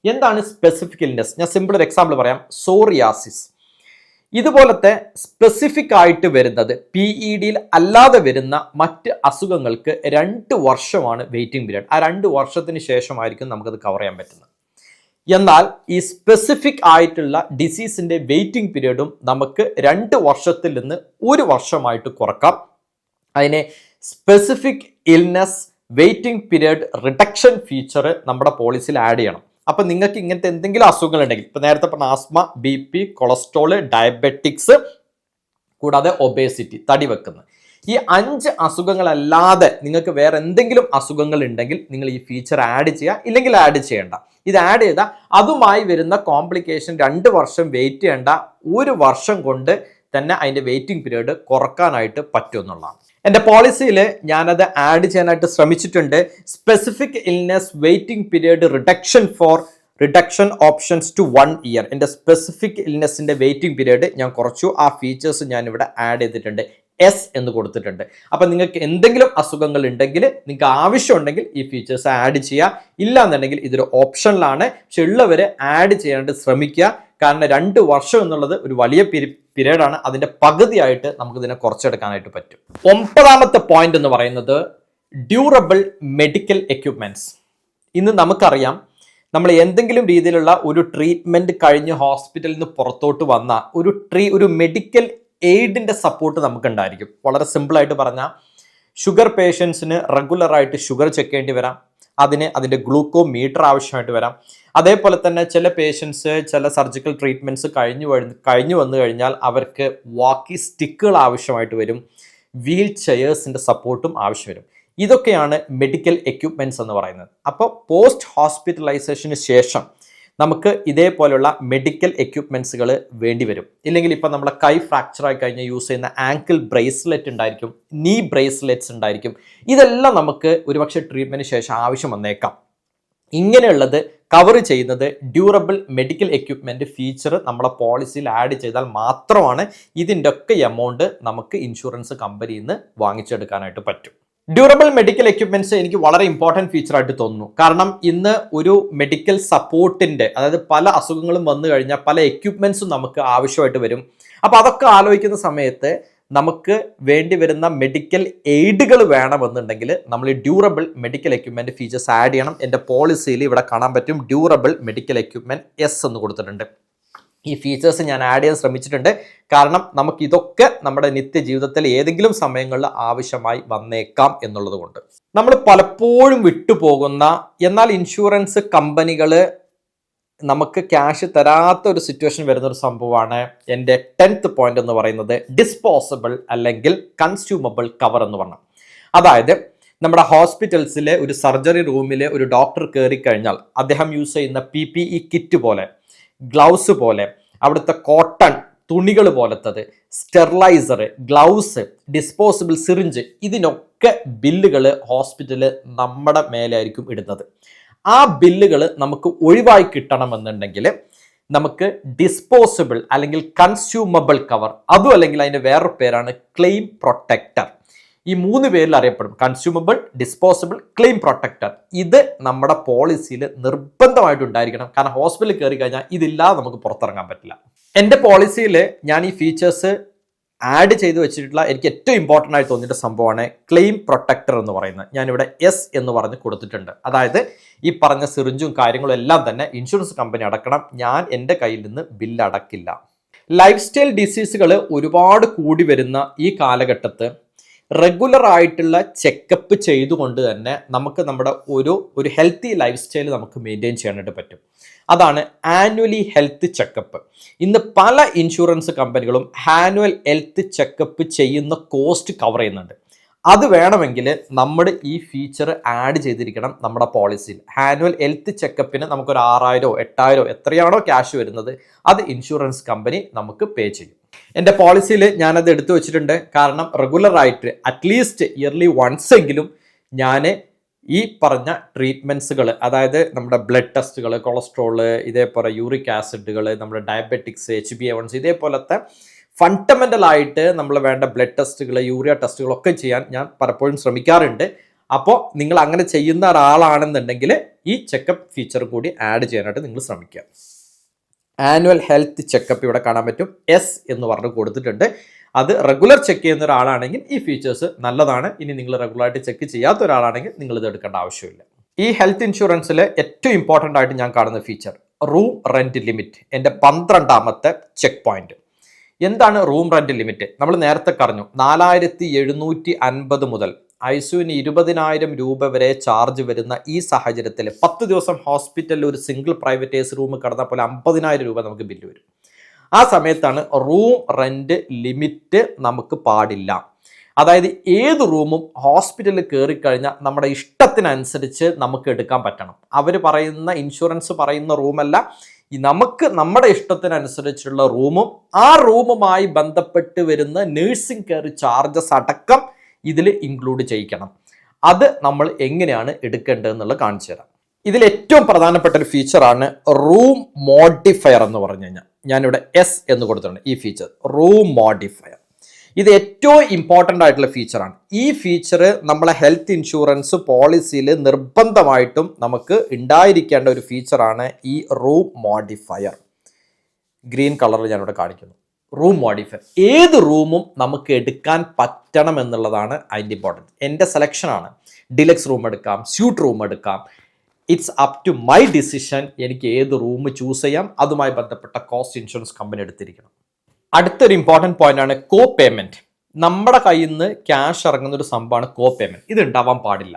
എന്താണ് സ്പെസിഫിക് ഇൽനെസ്? ഞാൻ സിമ്പിൾ ഒരു എക്സാമ്പിൾ പറയാം. സോറിയാസിസ് ഇതുപോലത്തെ സ്പെസിഫിക് ആയിട്ട് വരുന്നത്, PEDയിൽ അല്ലാതെ വരുന്ന മറ്റ് അസുഖങ്ങൾക്ക് 2 വർഷമാണ് വെയിറ്റിംഗ് പീരീഡ്. ആ 2 വർഷത്തിന് ശേഷമായിരിക്കും നമുക്കത് കവർ ചെയ്യാൻ പറ്റുന്നത്. എന്നാൽ ഈ സ്പെസിഫിക് ആയിട്ടുള്ള ഡിസീസിന്റെ വെയിറ്റിംഗ് പീരീഡും നമുക്ക് 2 വർഷത്തിൽ നിന്ന് 1 വർഷമായിട്ട് കുറക്കാം. അതിനെ specific illness waiting period reduction feature നമ്മുടെ പോളിസിയിൽ ആഡ് ചെയ്യണം. അപ്പം നിങ്ങൾക്ക് ഇങ്ങനത്തെ എന്തെങ്കിലും അസുഖങ്ങൾ ഉണ്ടെങ്കിൽ, ഇപ്പം നേരത്തെ പറഞ്ഞ ആസ്മ, BP, കൊളസ്ട്രോള്, ഡയബറ്റിക്സ് കൂടാതെ ഒബേസിറ്റി, തടി വെക്കുന്നത്. ഈ 5 അസുഖങ്ങളല്ലാതെ നിങ്ങൾക്ക് വേറെ എന്തെങ്കിലും അസുഖങ്ങൾ ഉണ്ടെങ്കിൽ നിങ്ങൾ ഈ ഫീച്ചർ ആഡ് ചെയ്യുക, ഇല്ലെങ്കിൽ ആഡ് ചെയ്യേണ്ട. ഇത് ആഡ് ചെയ്താൽ അതുമായി വരുന്ന കോംപ്ലിക്കേഷൻ 2 വർഷം വെയിറ്റ് ചെയ്യേണ്ട, 1 വർഷം കൊണ്ട് തന്നെ അതിൻ്റെ വെയിറ്റിംഗ് പീരീഡ് കുറക്കാനായിട്ട് പറ്റും എന്നുള്ളതാണ്. എൻ്റെ പോളിസിയിൽ ഞാനത് ആഡ് ചെയ്യാനായിട്ട് ശ്രമിച്ചിട്ടുണ്ട്. Specific illness waiting period reduction options to 1 year. എൻ്റെ സ്പെസിഫിക് ഇൽനെസ്സിൻ്റെ വെയിറ്റിംഗ് പീരീഡ് ഞാൻ കുറച്ചു. ആ ഫീച്ചേഴ്സ് ഞാൻ ഇവിടെ ആഡ് ചെയ്തിട്ടുണ്ട്, എസ് എന്ന് കൊടുത്തിട്ടുണ്ട്. അപ്പം നിങ്ങൾക്ക് എന്തെങ്കിലും അസുഖങ്ങൾ ഉണ്ടെങ്കിൽ, നിങ്ങൾക്ക് ആവശ്യമുണ്ടെങ്കിൽ ഈ ഫീച്ചേഴ്സ് ആഡ് ചെയ്യുക. ഇല്ല എന്നുണ്ടെങ്കിൽ ഇതൊരു ഓപ്ഷനിലാണ്. പക്ഷെ ഉള്ളവരെ ആഡ് ചെയ്യാനായിട്ട് ശ്രമിക്കുക. കാരണം 2 വർഷം എന്നുള്ളത് ഒരു വലിയ പീരീഡാണ്. അതിൻ്റെ പകുതിയായിട്ട് നമുക്ക് ഇതിനെ കുറച്ചെടുക്കാനായിട്ട് പറ്റും. 9ാമത്തെ പോയിന്റ് എന്ന് പറയുന്നത് ഡ്യൂറബിൾ മെഡിക്കൽ എക്യുപ്മെന്റ്സ്. ഇന്ന് നമുക്കറിയാം, നമ്മൾ എന്തെങ്കിലും രീതിയിലുള്ള ഒരു ട്രീറ്റ്മെന്റ് കഴിഞ്ഞ് ഹോസ്പിറ്റലിൽ നിന്ന് പുറത്തോട്ട് വന്ന ഒരു മെഡിക്കൽ എയ്ഡിന്റെ സപ്പോർട്ട് നമുക്ക് ഉണ്ടായിരിക്കും. വളരെ സിമ്പിളായിട്ട് പറഞ്ഞാൽ, ഷുഗർ പേഷ്യൻസിന് റെഗുലറായിട്ട് ഷുഗർ ചെക്ക് ചെയ്യേണ്ടി വരാം. അതിൻ്റെ ഗ്ലൂക്കോമീറ്റർ ആവശ്യമായിട്ട് വരാം. അതേപോലെ തന്നെ ചില പേഷ്യൻസ് ചില സർജിക്കൽ ട്രീറ്റ്മെൻറ്റ്സ് കഴിഞ്ഞു വന്നു കഴിഞ്ഞാൽ അവർക്ക് വാക്കി സ്റ്റിക്കുകൾ ആവശ്യമായിട്ട് വരും. വീൽ ചെയേഴ്സിൻ്റെ സപ്പോർട്ടും ആവശ്യം വരും. ഇതൊക്കെയാണ് മെഡിക്കൽ എക്യുപ്മെൻറ്റ്സ് എന്ന് പറയുന്നത്. അപ്പോൾ പോസ്റ്റ് ഹോസ്പിറ്റലൈസേഷന് ശേഷം നമുക്ക് ഇതേപോലുള്ള മെഡിക്കൽ എക്യുപ്മെൻറ്റ്സുകൾ വേണ്ടി വരും. ഇല്ലെങ്കിൽ ഇപ്പം നമ്മളെ കൈ ഫ്രാക്ചർ ആയി കഴിഞ്ഞാൽ യൂസ് ചെയ്യുന്ന ആങ്കിൾ ബ്രേസ്ലെറ്റ് ഉണ്ടായിരിക്കും, നീ ബ്രേസ്ലെറ്റ്സ് ഉണ്ടായിരിക്കും. ഇതെല്ലാം നമുക്ക് ഒരുപക്ഷെ ട്രീറ്റ്മെൻറ്റിന് ശേഷം ആവശ്യം വന്നേക്കാം. ഇങ്ങനെയുള്ളത് കവർ ചെയ്യുന്നത് ഡ്യൂറബിൾ മെഡിക്കൽ എക്യുപ്മെൻറ്റ് ഫീച്ചർ നമ്മളെ പോളിസിയിൽ ആഡ് ചെയ്താൽ മാത്രമാണ് ഇതിൻ്റെ ഒക്കെ എമൗണ്ട് നമുക്ക് ഇൻഷുറൻസ് കമ്പനിയിൽ നിന്ന് വാങ്ങിച്ചെടുക്കാനായിട്ട് പറ്റും. ഡ്യൂറബിൾ മെഡിക്കൽ എക്യുപ്മെന്റ്സ് എനിക്ക് വളരെ ഇമ്പോർട്ടൻറ്റ് ഫീച്ചർ ആയിട്ട് തോന്നുന്നു. കാരണം ഇന്ന് ഒരു മെഡിക്കൽ സപ്പോർട്ടിൻ്റെ, അതായത് പല അസുഖങ്ങളും വന്നു കഴിഞ്ഞാൽ പല എക്യുപ്മെന്റ്സും നമുക്ക് ആവശ്യമായിട്ട് വരും. അപ്പോൾ അതൊക്കെ ആലോചിക്കുന്ന സമയത്ത് നമുക്ക് വേണ്ടി വരുന്ന മെഡിക്കൽ എയ്ഡുകൾ വേണമെന്നുണ്ടെങ്കിൽ നമ്മൾ ഈ durable medical equipment features add ചെയ്യണം. എൻ്റെ പോളിസിയിൽ ഇവിടെ കാണാൻ പറ്റും ഡ്യൂറബിൾ മെഡിക്കൽ എക്യുപ്മെന്റ് എസ് എന്ന് കൊടുത്തിട്ടുണ്ട്. ഈ ഫീച്ചേഴ്സ് ഞാൻ ആഡ് ചെയ്യാൻ ശ്രമിച്ചിട്ടുണ്ട്. കാരണം നമുക്ക് ഇതൊക്കെ നമ്മുടെ നിത്യജീവിതത്തിൽ ഏതെങ്കിലും സമയങ്ങളിൽ ആവശ്യമായി വന്നേക്കാം എന്നുള്ളത് കൊണ്ട്. നമ്മൾ പലപ്പോഴും വിട്ടുപോകുന്ന, എന്നാൽ ഇൻഷുറൻസ് കമ്പനികൾ നമുക്ക് ക്യാഷ് തരാത്ത ഒരു സിറ്റുവേഷൻ വരുന്ന ഒരു സംഭവമാണ് എൻ്റെ 10th പോയിന്റ് എന്ന് പറയുന്നത് ഡിസ്പോസബിൾ അല്ലെങ്കിൽ കൺസ്യൂമബിൾ കവർ എന്ന് പറഞ്ഞാൽ. അതായത് നമ്മുടെ ഹോസ്പിറ്റൽസിലെ ഒരു സർജറി റൂമിൽ ഒരു ഡോക്ടർ കയറി കഴിഞ്ഞാൽ അദ്ദേഹം യൂസ് ചെയ്യുന്ന PPE കിറ്റ് പോലെ, ഗ്ലൗസ് പോലെ, അവിടുത്തെ കോട്ടൺ തുണികൾ പോലത്തത്, സ്റ്റെറിലൈസർ, ഗ്ലൗസ്, ഡിസ്പോസിബിൾ സിറിഞ്ച്, ഇതിനൊക്കെ ബില്ലുകൾ ഹോസ്പിറ്റല് നമ്മുടെ മേലെ ആയിരിക്കും ഇടുന്നത്. ആ ബില്ലുകൾ നമുക്ക് ഒഴിവായി കിട്ടണമെന്നുണ്ടെങ്കിൽ നമുക്ക് ഡിസ്പോസിബിൾ അല്ലെങ്കിൽ കൺസ്യൂമബിൾ കവർ, അതും അല്ലെങ്കിൽ അതിൻ്റെ വേറൊരു പേരാണ് ക്ലെയിം പ്രൊട്ടക്ടർ. ഈ 3 പേരിൽ അറിയപ്പെടും: കൺസ്യൂമബിൾ, ഡിസ്പോസിബിൾ, ക്ലെയിം പ്രൊട്ടക്ടർ. ഇത് നമ്മുടെ പോളിസിയിൽ നിർബന്ധമായിട്ട് ഉണ്ടായിരിക്കണം. കാരണം ഹോസ്പിറ്റലിൽ കയറി കഴിഞ്ഞാൽ ഇതില്ലാതെ നമുക്ക് പുറത്തിറങ്ങാൻ പറ്റില്ല. എൻ്റെ പോളിസിയിൽ ഞാൻ ഈ ഫീച്ചേഴ്സ് ആഡ് ചെയ്ത് വെച്ചിട്ടുള്ള എനിക്ക് ഏറ്റവും ഇമ്പോർട്ടൻ്റ് ആയി തോന്നിയിട്ട് സംഭവമാണ് ക്ലെയിം പ്രൊട്ടക്ടർ എന്ന് പറയുന്നത്. ഞാനിവിടെ എസ് എന്ന് പറഞ്ഞ് കൊടുത്തിട്ടുണ്ട്. അതായത് ഈ പറഞ്ഞ സിറിഞ്ചും കാര്യങ്ങളും എല്ലാം തന്നെ ഇൻഷുറൻസ് കമ്പനി അടക്കണം. ഞാൻ എൻ്റെ കയ്യിൽ നിന്ന് ബില്ല് അടക്കില്ല. ലൈഫ് സ്റ്റൈൽ ഡിസീസുകൾ ഒരുപാട് കൂടി വരുന്ന ഈ കാലഘട്ടത്ത് റെഗുലർ ആയിട്ടുള്ള ചെക്കപ്പ് ചെയ്തുകൊണ്ട് തന്നെ നമുക്ക് നമ്മുടെ ഒരു ഹെൽത്തി ലൈഫ് സ്റ്റൈൽ നമുക്ക് മെയിൻറ്റെയിൻ ചെയ്യാനായിട്ട് പറ്റും. അതാണ് ആനുവലി ഹെൽത്ത് ചെക്കപ്പ്. ഇന്ന് പല ഇൻഷുറൻസ് കമ്പനികളും ആനുവൽ ഹെൽത്ത് ചെക്കപ്പ് ചെയ്യുന്ന കോസ്റ്റ് കവർ ചെയ്യുന്നുണ്ട്. അത് വേണമെങ്കിൽ നമ്മൾ ഈ ഫീച്ചർ ആഡ് ചെയ്തിരിക്കണം നമ്മുടെ പോളിസിയിൽ. ആനുവൽ ഹെൽത്ത് ചെക്കപ്പിന് നമുക്കൊരു 6000 8000 എത്രയാണോ ക്യാഷ് വരുന്നത് അത് ഇൻഷുറൻസ് കമ്പനി നമുക്ക് പേ ചെയ്യും. എൻ്റെ പോളിസിയിൽ ഞാനത് എടുത്തു വെച്ചിട്ടുണ്ട്. കാരണം റെഗുലറായിട്ട് അറ്റ്ലീസ്റ്റ് ഇയർലി വൺസ് എങ്കിലും ഞാൻ ഈ പറഞ്ഞ ട്രീറ്റ്മെൻറ്റ്സുകൾ, അതായത് നമ്മുടെ ബ്ലഡ് ടെസ്റ്റുകൾ, കൊളസ്ട്രോള്, ഇതേപോലെ യൂറിക് ആസിഡുകൾ, നമ്മുടെ ഡയബറ്റിക്സ്, HbA1c, ഇതേപോലത്തെ ഫണ്ടമെൻ്റൽ ആയിട്ട് നമ്മൾ വേണ്ട ബ്ലഡ് ടെസ്റ്റുകൾ, യൂറിയ ടെസ്റ്റുകളൊക്കെ ചെയ്യാൻ ഞാൻ പലപ്പോഴും ശ്രമിക്കാറുണ്ട്. അപ്പോൾ നിങ്ങൾ അങ്ങനെ ചെയ്യുന്ന ഒരാളാണെന്നുണ്ടെങ്കിൽ ഈ ചെക്കപ്പ് ഫീച്ചർ കൂടി ആഡ് ചെയ്യാനായിട്ട് നിങ്ങൾ ശ്രമിക്കുക. ആനുവൽ ഹെൽത്ത് ചെക്കപ്പ് ഇവിടെ കാണാൻ പറ്റും, എസ് എന്ന് പറഞ്ഞ് കൊടുത്തിട്ടുണ്ട്. അത് റെഗുലർ ചെക്ക് ചെയ്യുന്ന ഒരാളാണെങ്കിൽ ഈ ഫീച്ചേഴ്സ് നല്ലതാണ്. ഇനി നിങ്ങൾ റെഗുലറായിട്ട് ചെക്ക് ചെയ്യാത്ത ഒരാളാണെങ്കിൽ നിങ്ങൾ ഇത് എടുക്കേണ്ട ആവശ്യമില്ല. ഈ ഹെൽത്ത് ഇൻഷുറൻസിൽ ഏറ്റവും ഇമ്പോർട്ടൻ്റ് ആയിട്ട് ഞാൻ കാണുന്ന ഫീച്ചർ റൂം റെന്റ് ലിമിറ്റ്. എൻ്റെ 12ാമത്തെ ചെക്ക് പോയിന്റ്. എന്താണ് റൂം റെന്റ് ലിമിറ്റ്? നമ്മൾ നേരത്തെ പറഞ്ഞു 4750 മുതൽ ഐസിയുവിന് 20,000 രൂപ വരെ ചാർജ് വരുന്ന ഈ സാഹചര്യത്തിൽ 10 ദിവസം ഹോസ്പിറ്റലിൽ ഒരു സിംഗിൾ പ്രൈവറ്റ് AC റൂം കിടന്നാൽ പോലെ 50,000 രൂപ നമുക്ക് ബില്ല് വരും. ആ സമയത്താണ് റൂം റെന്റ് ലിമിറ്റ് നമുക്ക് പാടില്ല. അതായത് ഏത് റൂമും ഹോസ്പിറ്റലിൽ കയറിക്കഴിഞ്ഞാൽ നമ്മുടെ ഇഷ്ടത്തിനനുസരിച്ച് നമുക്ക് എടുക്കാൻ പറ്റണം. അവർ പറയുന്ന ഇൻഷുറൻസ് പറയുന്ന റൂമല്ല, നമുക്ക് നമ്മുടെ ഇഷ്ടത്തിനനുസരിച്ചുള്ള റൂമും ആ റൂമുമായി ബന്ധപ്പെട്ട് വരുന്ന നേഴ്സിംഗ് കെയർ ചാർജസ് അടക്കം ഇതിൽ ഇൻക്ലൂഡ് ചെയ്യിക്കണം. അത് നമ്മൾ എങ്ങനെയാണ് എടുക്കേണ്ടതെന്നുള്ളത് കാണിച്ചു തരാം. ഇതിൽ ഏറ്റവും പ്രധാനപ്പെട്ട ഒരു ഫീച്ചറാണ് റൂം മോഡിഫയർ എന്ന് പറഞ്ഞു കഴിഞ്ഞാൽ. ഞാനിവിടെ എസ് എന്ന് കൊടുത്തിട്ടുണ്ട്. ഈ ഫീച്ചർ റൂം മോഡിഫയർ, ഇത് ഏറ്റവും ഇമ്പോർട്ടൻ്റ് ആയിട്ടുള്ള ഫീച്ചറാണ്. ഈ ഫീച്ചർ നമ്മളെ ഹെൽത്ത് ഇൻഷുറൻസ് പോളിസിയിൽ നിർബന്ധമായിട്ടും നമുക്ക് ഉണ്ടായിരിക്കേണ്ട ഒരു ഫീച്ചറാണ് ഈ റൂം മോഡിഫയർ. ഗ്രീൻ കളറിൽ ഞാനിവിടെ കാണിക്കുന്നു. റൂം മോഡിഫയർ ഏത് റൂമും നമുക്ക് എടുക്കാൻ പറ്റണം എന്നുള്ളതാണ് അതിൻ്റെ ഇമ്പോർട്ടൻസ്. എൻ്റെ സെലക്ഷനാണ്. ഡിലക്സ് റൂം എടുക്കാം, സ്യൂട്ട് റൂം എടുക്കാം. It's up to my decision. എനിക്ക് ഏത് റൂം ചൂസ് ചെയ്യാം. അതുമായി ബന്ധപ്പെട്ട കോസ്റ്റ് ഇൻഷുറൻസ് കമ്പനി എടുത്തിരിക്കണം. അടുത്തൊരു ഇമ്പോർട്ടൻറ്റ് പോയിന്റ് ആണ് കോ പേയ്മെന്റ്. നമ്മുടെ കയ്യിൽ നിന്ന് ക്യാഷ് ഇറങ്ങുന്ന ഒരു സംഭവമാണ് കോ പേയ്മെന്റ്. ഇത് ഉണ്ടാവാൻ പാടില്ല.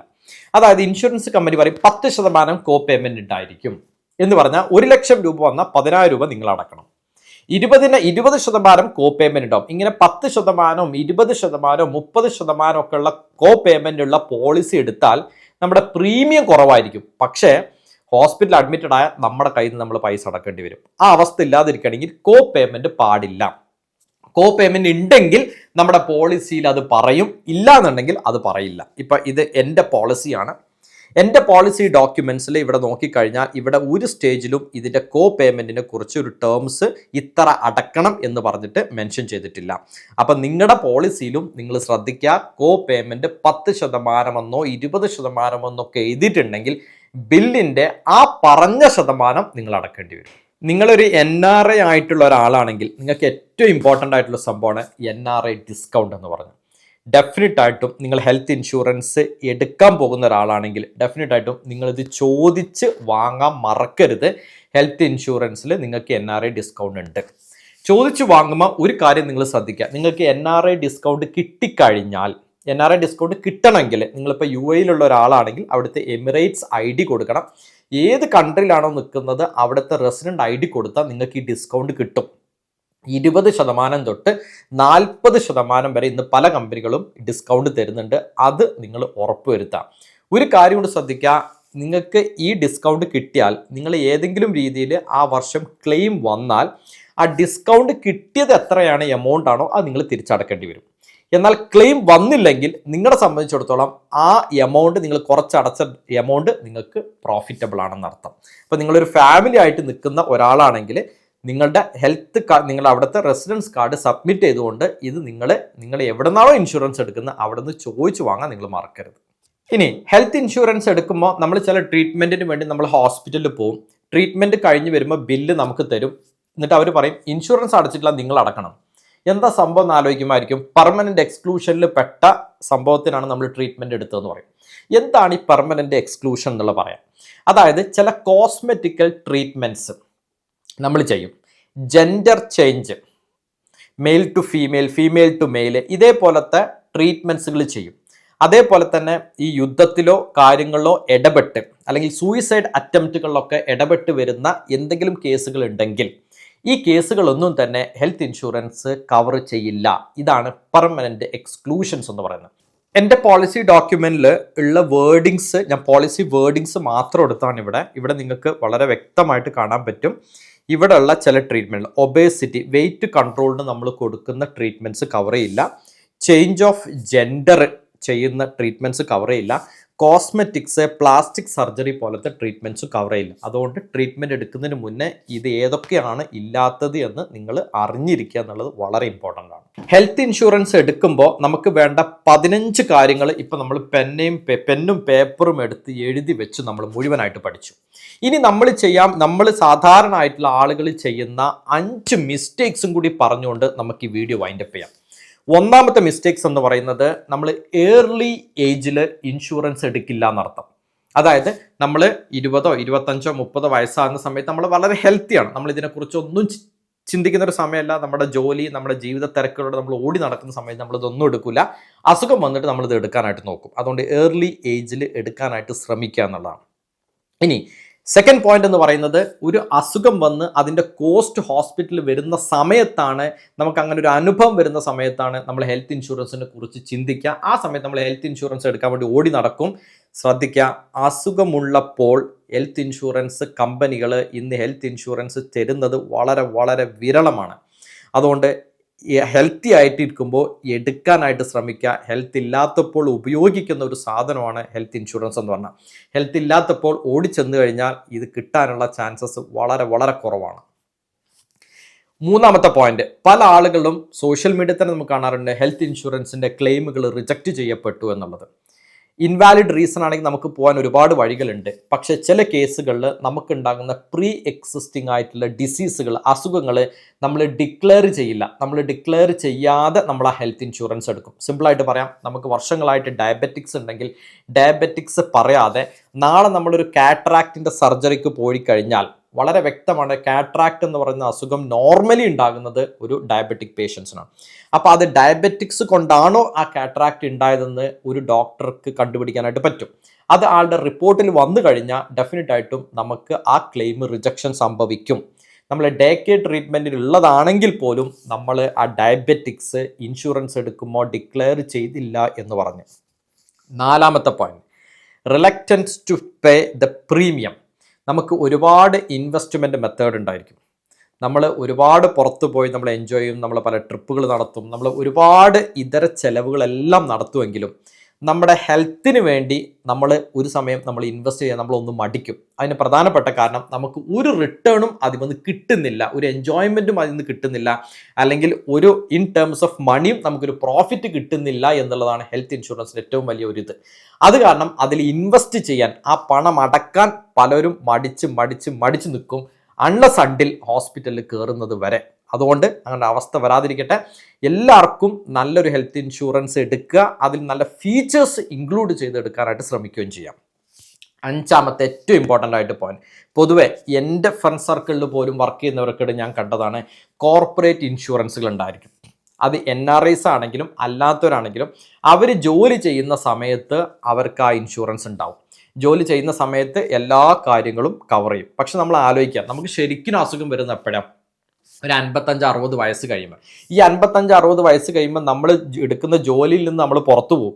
അതായത് ഇൻഷുറൻസ് കമ്പനി പറയും 10% കോ പേയ്മെന്റ് ഉണ്ടായിരിക്കും എന്ന് പറഞ്ഞാൽ 1 ലക്ഷം രൂപ വന്നാൽ 10,000 രൂപ നിങ്ങൾ അടക്കണം. 20% കോ പേയ്മെന്റ് ഉണ്ടാവും. ഇങ്ങനെ 10%, 20%, 30% ഒക്കെ ഉള്ള കോ പേയ്മെന്റ് ഉള്ള പോളിസി എടുത്താൽ നമ്മുടെ പ്രീമിയം കുറവായിരിക്കും. പക്ഷേ ഹോസ്പിറ്റൽ അഡ്മിറ്റഡ് ആയ നമ്മുടെ കയ്യിൽ നിന്ന് നമ്മൾ പൈസ അടക്കേണ്ടി വരും. ആ അവസ്ഥ ഇല്ലാതിരിക്കണമെങ്കിൽ കോ പേയ്മെന്റ് പാടില്ല. കോ പേയ്മെന്റ് ഉണ്ടെങ്കിൽ നമ്മുടെ പോളിസിയിൽ അത് പറയും, ഇല്ല എന്നുണ്ടെങ്കിൽ അത് പറയില്ല. ഇപ്പം ഇത് എൻ്റെ പോളിസിയാണ്. എൻ്റെ പോളിസി ഡോക്യുമെന്റ്സിൽ ഇവിടെ നോക്കിക്കഴിഞ്ഞാൽ ഇവിടെ ഒരു സ്റ്റേജിലും ഇതിൻ്റെ കോ പേയ്മെന്റിനെ കുറിച്ച് ഒരു ടേംസ് ഇത്ര അടക്കണം എന്ന് പറഞ്ഞിട്ട് മെൻഷൻ ചെയ്തിട്ടില്ല. അപ്പം നിങ്ങളുടെ പോളിസിയിലും നിങ്ങൾ ശ്രദ്ധിക്കുക, കോ പേയ്മെന്റ് 10% 20% ഒക്കെ എഴുതിയിട്ടുണ്ടെങ്കിൽ ബില്ലിൻ്റെ ആ പറഞ്ഞ ശതമാനം നിങ്ങൾ അടക്കേണ്ടി വരും. നിങ്ങളൊരു NRI ആയിട്ടുള്ള ഒരാളാണെങ്കിൽ നിങ്ങൾക്ക് ഏറ്റവും ഇമ്പോർട്ടൻ്റ് ആയിട്ടുള്ള സംഭവമാണ് NRI ഡിസ്കൗണ്ട് എന്ന് പറഞ്ഞത്. ഡെഫിനറ്റ് ആയിട്ടും നിങ്ങൾ ഹെൽത്ത് ഇൻഷുറൻസ് എടുക്കാൻ പോകുന്ന ഒരാളാണെങ്കിൽ ഡെഫിനറ്റ് ആയിട്ടും നിങ്ങളിത് ചോദിച്ച് വാങ്ങാൻ മറക്കരുത്. ഹെൽത്ത് ഇൻഷുറൻസിൽ നിങ്ങൾക്ക് NRI ഡിസ്കൗണ്ട് ഉണ്ട്. ചോദിച്ച് വാങ്ങുമ്പോൾ ഒരു കാര്യം നിങ്ങൾ ശ്രദ്ധിക്കുക, നിങ്ങൾക്ക് NRI ഡിസ്കൗണ്ട് കിട്ടിക്കഴിഞ്ഞാൽ, NRI ഡിസ്കൗണ്ട് കിട്ടണമെങ്കിൽ നിങ്ങളിപ്പോൾ UAE ഒരാളാണെങ്കിൽ അവിടുത്തെ എമിറേറ്റ്സ് ID കൊടുക്കണം. ഏത് കൺട്രിയിലാണോ നിൽക്കുന്നത് അവിടുത്തെ റെസിഡന്റ് ID കൊടുത്താൽ നിങ്ങൾക്ക് ഈ ഡിസ്കൗണ്ട് കിട്ടും. 20% തൊട്ട് 40% വരെ ഇന്ന് പല കമ്പനികളും ഡിസ്കൗണ്ട് തരുന്നുണ്ട്. അത് നിങ്ങൾ ഉറപ്പുവരുത്താം. ഒരു കാര്യം കൊണ്ട് ശ്രദ്ധിക്കുക, നിങ്ങൾക്ക് ഈ ഡിസ്കൗണ്ട് കിട്ടിയാൽ നിങ്ങൾ ഏതെങ്കിലും രീതിയിൽ ആ വർഷം ക്ലെയിം വന്നാൽ ആ ഡിസ്കൗണ്ട് കിട്ടിയത് എത്രയാണ് എമൗണ്ട് ആണോ അത് നിങ്ങൾ തിരിച്ചടക്കേണ്ടി വരും. എന്നാൽ ക്ലെയിം വന്നില്ലെങ്കിൽ നിങ്ങളെ സംബന്ധിച്ചിടത്തോളം ആ എമൗണ്ട് നിങ്ങൾ കുറച്ചടച്ച എമൗണ്ട് നിങ്ങൾക്ക് പ്രോഫിറ്റബിൾ ആണെന്ന് അർത്ഥം. അപ്പോൾ നിങ്ങളൊരു ഫാമിലി ആയിട്ട് നിൽക്കുന്ന ഒരാളാണെങ്കിൽ നിങ്ങളുടെ ഹെൽത്ത് കാർഡ്, നിങ്ങൾ അവിടുത്തെ റെസിഡൻസ് കാർഡ് സബ്മിറ്റ് ചെയ്തുകൊണ്ട് ഇത് നിങ്ങൾ എവിടെ നിന്നാണോ ഇൻഷുറൻസ് എടുക്കുന്നത് അവിടെ നിന്ന് ചോദിച്ചു വാങ്ങാൻ നിങ്ങൾ മറക്കരുത്. ഇനി ഹെൽത്ത് ഇൻഷുറൻസ് എടുക്കുമ്പോൾ നമ്മൾ ചില ട്രീറ്റ്മെൻറ്റിന് വേണ്ടി നമ്മൾ ഹോസ്പിറ്റലിൽ പോകും. ട്രീറ്റ്മെൻറ്റ് കഴിഞ്ഞ് വരുമ്പോൾ ബില്ല് നമുക്ക് തരും. എന്നിട്ട് അവർ പറയും ഇൻഷുറൻസ് അടച്ചിട്ടില്ല, നിങ്ങൾ അടക്കണം. എന്താ സംഭവം എന്ന് ആലോചിക്കുമായിരിക്കും. പെർമനന്റ് എക്സ്ക്ലൂഷനിൽ പെട്ട സംഭവത്തിനാണ് നമ്മൾ ട്രീറ്റ്മെൻറ്റ് എടുത്തതെന്ന് പറയും. എന്താണ് ഈ പെർമനന്റ് എക്സ്ക്ലൂഷൻ എന്നുള്ള പറയാം. അതായത് ചില കോസ്മെറ്റിക്കൽ ട്രീറ്റ്മെൻറ്റ്സ് നമ്മൾ ചെയ്യും. Gender change, male to female, female to male, ഇതേപോലത്തെ ട്രീറ്റ്മെൻറ്റ്സുകൾ ചെയ്യും. അതേപോലെ തന്നെ ഈ യുദ്ധത്തിലോ കാര്യങ്ങളിലോ ഇടപെട്ട് അല്ലെങ്കിൽ സൂയിസൈഡ് അറ്റംപ്റ്റുകളിലൊക്കെ ഇടപെട്ട് വരുന്ന എന്തെങ്കിലും കേസുകൾ ഉണ്ടെങ്കിൽ ഈ കേസുകളൊന്നും തന്നെ ഹെൽത്ത് ഇൻഷുറൻസ് കവർ ചെയ്യില്ല. ഇതാണ് പെർമനന്റ് എക്സ്ക്ലൂഷൻസ് എന്ന് പറയുന്നത്. എൻ്റെ പോളിസി ഡോക്യുമെന്റിൽ ഉള്ള വേർഡിങ്സ്, ഞാൻ പോളിസി വേർഡിങ്സ് മാത്രം എടുത്താണ് ഇവിടെ നിങ്ങൾക്ക് വളരെ വ്യക്തമായിട്ട് കാണാൻ പറ്റും. ഇവിടെ ഉള്ള ചില ട്രീറ്റ്മെൻറ്റ്, ഒബേസിറ്റി, വെയിറ്റ് കൺട്രോളിന് നമ്മൾ കൊടുക്കുന്ന ട്രീറ്റ്മെൻറ്റ്സ് കവർ ചെയ്യില്ല. ചേഞ്ച് ഓഫ് ജെൻഡർ ചെയ്യുന്ന ട്രീറ്റ്മെൻറ്റ്സ് കവർ ചെയ്യില്ല. കോസ്മെറ്റിക്സ്, പ്ലാസ്റ്റിക് സർജറി പോലത്തെ ട്രീറ്റ്മെൻറ്റ്സ് കവർ ചെയ്യില്ല. അതുകൊണ്ട് ട്രീറ്റ്മെൻറ്റ് എടുക്കുന്നതിന് മുന്നേ ഇത് ഏതൊക്കെയാണ് ഇല്ലാത്തത് എന്ന് നിങ്ങൾ അറിഞ്ഞിരിക്കുക എന്നുള്ളത് വളരെ ഇമ്പോർട്ടൻ്റ് ആണ്. ഹെൽത്ത് ഇൻഷുറൻസ് എടുക്കുമ്പോൾ നമുക്ക് വേണ്ട 15 കാര്യങ്ങൾ ഇപ്പം നമ്മൾ പെന്നും പേപ്പറും എടുത്ത് എഴുതി വെച്ച് നമ്മൾ മുഴുവനായിട്ട് പഠിച്ചു. ഇനി നമ്മൾ സാധാരണ ആയിട്ടുള്ള ആളുകൾ ചെയ്യുന്ന 5 മിസ്റ്റേക്സും കൂടി പറഞ്ഞുകൊണ്ട് നമുക്ക് ഈ വീഡിയോ വൈൻഡപ്പ് ചെയ്യാം. ഒന്നാമത്തെ മിസ്റ്റേക്സ് എന്ന് പറയുന്നത് നമ്മൾ ഏർലി ഏജിൽ ഇൻഷുറൻസ് എടുക്കില്ല എന്നർത്ഥം. അതായത് നമ്മൾ 20, 25, 30 വയസ്സാകുന്ന സമയത്ത് നമ്മൾ വളരെ ഹെൽത്തിയാണ്, നമ്മൾ ഇതിനെക്കുറിച്ചൊന്നും ചിന്തിക്കുന്ന ഒരു സമയമല്ല. നമ്മുടെ ജോലി, നമ്മുടെ ജീവിത തിരക്കുകളോട് നമ്മൾ ഓടി നടക്കുന്ന സമയത്ത് നമ്മളിതൊന്നും എടുക്കില്ല. അസുഖം വന്നിട്ട് നമ്മളിത് എടുക്കാനായിട്ട് നോക്കും. അതുകൊണ്ട് ഏർലി ഏജിൽ എടുക്കാനായിട്ട് ശ്രമിക്കുക എന്നുള്ളതാണ്. ഇനി സെക്കൻഡ് പോയിന്റ് എന്ന് പറയുന്നത്, ഒരു അസുഖം വന്ന് അതിൻ്റെ കോസ്റ്റ് ഹോസ്പിറ്റലിൽ വരുന്ന സമയത്താണ്, നമുക്ക് അങ്ങനെ ഒരു അനുഭവം വരുന്ന സമയത്താണ് നമ്മൾ ഹെൽത്ത് ഇൻഷുറൻസിനെ കുറിച്ച് ചിന്തിക്കുക. ആ സമയത്ത് നമ്മൾ ഹെൽത്ത് ഇൻഷുറൻസ് എടുക്കാൻ വേണ്ടി ഓടി നടക്കും. ശ്രദ്ധിക്കുക, അസുഖമുള്ളപ്പോൾ ഹെൽത്ത് ഇൻഷുറൻസ് കമ്പനികൾ ഇന്ന് ഹെൽത്ത് ഇൻഷുറൻസ് തരുന്നത് വളരെ വളരെ വിരളമാണ്. അതുകൊണ്ട് ഹെൽത്തി ആയിട്ടിരിക്കുമ്പോൾ എടുക്കാനായിട്ട് ശ്രമിക്കുക. ഹെൽത്ത് ഇല്ലാത്തപ്പോൾ ഉപയോഗിക്കുന്ന ഒരു സാധനമാണ് ഹെൽത്ത് ഇൻഷുറൻസ് എന്ന് പറഞ്ഞാൽ. ഹെൽത്ത് ഇല്ലാത്തപ്പോൾ ഓടിച്ചെന്ന് കഴിഞ്ഞാൽ ഇത് കിട്ടാനുള്ള ചാൻസസ് വളരെ വളരെ കുറവാണ്. മൂന്നാമത്തെ പോയിന്റ്, പല ആളുകളും സോഷ്യൽ മീഡിയയിൽ തന്നെ നമുക്ക് കാണാറുണ്ട് ഹെൽത്ത് ഇൻഷുറൻസിൻ്റെ ക്ലെയിമുകൾ റിജക്റ്റ് ചെയ്യപ്പെട്ടു എന്നുള്ളത്. ഇൻവാലിഡ് റീസൺ ആണെങ്കിൽ നമുക്ക് പോകാൻ ഒരുപാട് വഴികളുണ്ട്. പക്ഷേ ചില കേസുകളിൽ നമുക്കുണ്ടാകുന്ന പ്രീ എക്സിസ്റ്റിംഗ് ആയിട്ടുള്ള ഡിസീസുകൾ, അസുഖങ്ങൾ നമ്മൾ ഡിക്ലെയർ ചെയ്യില്ല. നമ്മൾ ഡിക്ലെയർ ചെയ്യാതെ നമ്മൾ ആ ഹെൽത്ത് ഇൻഷുറൻസ് എടുക്കും. സിമ്പിളായിട്ട് പറയാം, നമുക്ക് വർഷങ്ങളായിട്ട് ഡയബറ്റിക്സ് ഉണ്ടെങ്കിൽ ഡയബറ്റിക്സ് പറയാതെ നാളെ നമ്മളൊരു കാറ്ററാക്റ്റിൻ്റെ സർജറിക്ക് പോയി കഴിഞ്ഞാൽ വളരെ വ്യക്തമാണ്, കാറ്ററാക്ട് എന്ന് പറയുന്ന അസുഖം നോർമലി ഉണ്ടാകുന്നത് ഒരു ഡയബറ്റിക് പേഷ്യൻസിനാണ്. അപ്പോൾ അത് ഡയബറ്റിക്സ് കൊണ്ടാണോ ആ കാറ്ററാക്ട് ഉണ്ടായതെന്ന് ഒരു ഡോക്ടർക്ക് കണ്ടുപിടിക്കാനായിട്ട് പറ്റും. അത് ആളുടെ റിപ്പോർട്ടിൽ വന്നു കഴിഞ്ഞാൽ ഡെഫിനറ്റ് ആയിട്ടും നമുക്ക് ആ ക്ലെയിം റിജക്ഷൻ സംഭവിക്കും. നമ്മൾ ഡേ കെയർ ട്രീറ്റ്മെൻറ്റിൽ ഉള്ളതാണെങ്കിൽ പോലും നമ്മൾ ആ ഡയബറ്റിക്സ് ഇൻഷുറൻസ് എടുക്കുമ്പോൾ ഡിക്ലെയർ ചെയ്തില്ല എന്ന് പറഞ്ഞ്. നാലാമത്തെ point, reluctance to pay the premium. നമുക്ക് ഒരുപാട് ഇൻവെസ്റ്റ്മെൻറ്റ് മെത്തേഡ് ഉണ്ടായിരിക്കും. നമ്മൾ ഒരുപാട് പുറത്തു പോയി നമ്മൾ എൻജോയ് ചെയ്യും, നമ്മൾ പല ട്രിപ്പുകൾ നടത്തും, നമ്മൾ ഒരുപാട് ഇതര ചെലവുകളെല്ലാം നടത്തുമെങ്കിലും നമ്മുടെ ഹെൽത്തിന് വേണ്ടി നമ്മൾ ഒരു സമയം നമ്മൾ ഇൻവെസ്റ്റ് ചെയ്യാൻ നമ്മളൊന്ന് മടിക്കും. അതിന് പ്രധാനപ്പെട്ട കാരണം നമുക്ക് ഒരു റിട്ടേണും അതിൽ നിന്ന് കിട്ടുന്നില്ല, ഒരു എൻജോയ്മെൻറ്റും അതിൽ നിന്ന് കിട്ടുന്നില്ല, അല്ലെങ്കിൽ ഒരു ഇൻ ടേംസ് ഓഫ് മണിയും നമുക്കൊരു പ്രോഫിറ്റ് കിട്ടുന്നില്ല എന്നുള്ളതാണ് ഹെൽത്ത് ഇൻഷുറൻസിൻ്റെ ഏറ്റവും വലിയ ഒരു ഇത്. അത് കാരണം അതിൽ ഇൻവെസ്റ്റ് ചെയ്യാൻ, ആ പണം അടക്കാൻ പലരും മടിച്ച് നിൽക്കും, അൺലെസ് അണ്ടിൽ ഹോസ്പിറ്റലിൽ കയറുന്നത് വരെ. അതുകൊണ്ട് അങ്ങനെ അവസ്ഥ വരാതിരിക്കട്ടെ. എല്ലാവർക്കും നല്ലൊരു ഹെൽത്ത് ഇൻഷുറൻസ് എടുക്കുക, അതിൽ നല്ല ഫീച്ചേഴ്സ് ഇൻക്ലൂഡ് ചെയ്തെടുക്കാനായിട്ട് ശ്രമിക്കുകയും ചെയ്യാം. അഞ്ചാമത്തെ ഏറ്റവും ഇമ്പോർട്ടൻ്റ് ആയിട്ട് പോയിന്റ്, പൊതുവെ എൻ്റെ ഫ്രണ്ട് സർക്കിളിൽ പോലും വർക്ക് ചെയ്യുന്നവർക്കിടെ ഞാൻ കണ്ടതാണ്, കോർപ്പറേറ്റ് ഇൻഷുറൻസുകൾ ഉണ്ടായിരിക്കും. അത് NRIs ആണെങ്കിലും അല്ലാത്തവരാണെങ്കിലും അവർ ജോലി ചെയ്യുന്ന സമയത്ത് അവർക്ക് ആ ഇൻഷുറൻസ് ഉണ്ടാവും. ജോലി ചെയ്യുന്ന സമയത്ത് എല്ലാ കാര്യങ്ങളും കവർ ചെയ്യും. പക്ഷെ നമ്മൾ ആലോചിക്കുക, നമുക്ക് ശരിക്കും അസുഖം വരുന്ന എപ്പോഴാണ്? ഒരു 55-60 വയസ്സ് കഴിയുമ്പോൾ. ഈ 55-60 വയസ്സ് കഴിയുമ്പോൾ നമ്മൾ എടുക്കുന്ന ജോലിയിൽ നിന്ന് നമ്മൾ പുറത്തു പോകും.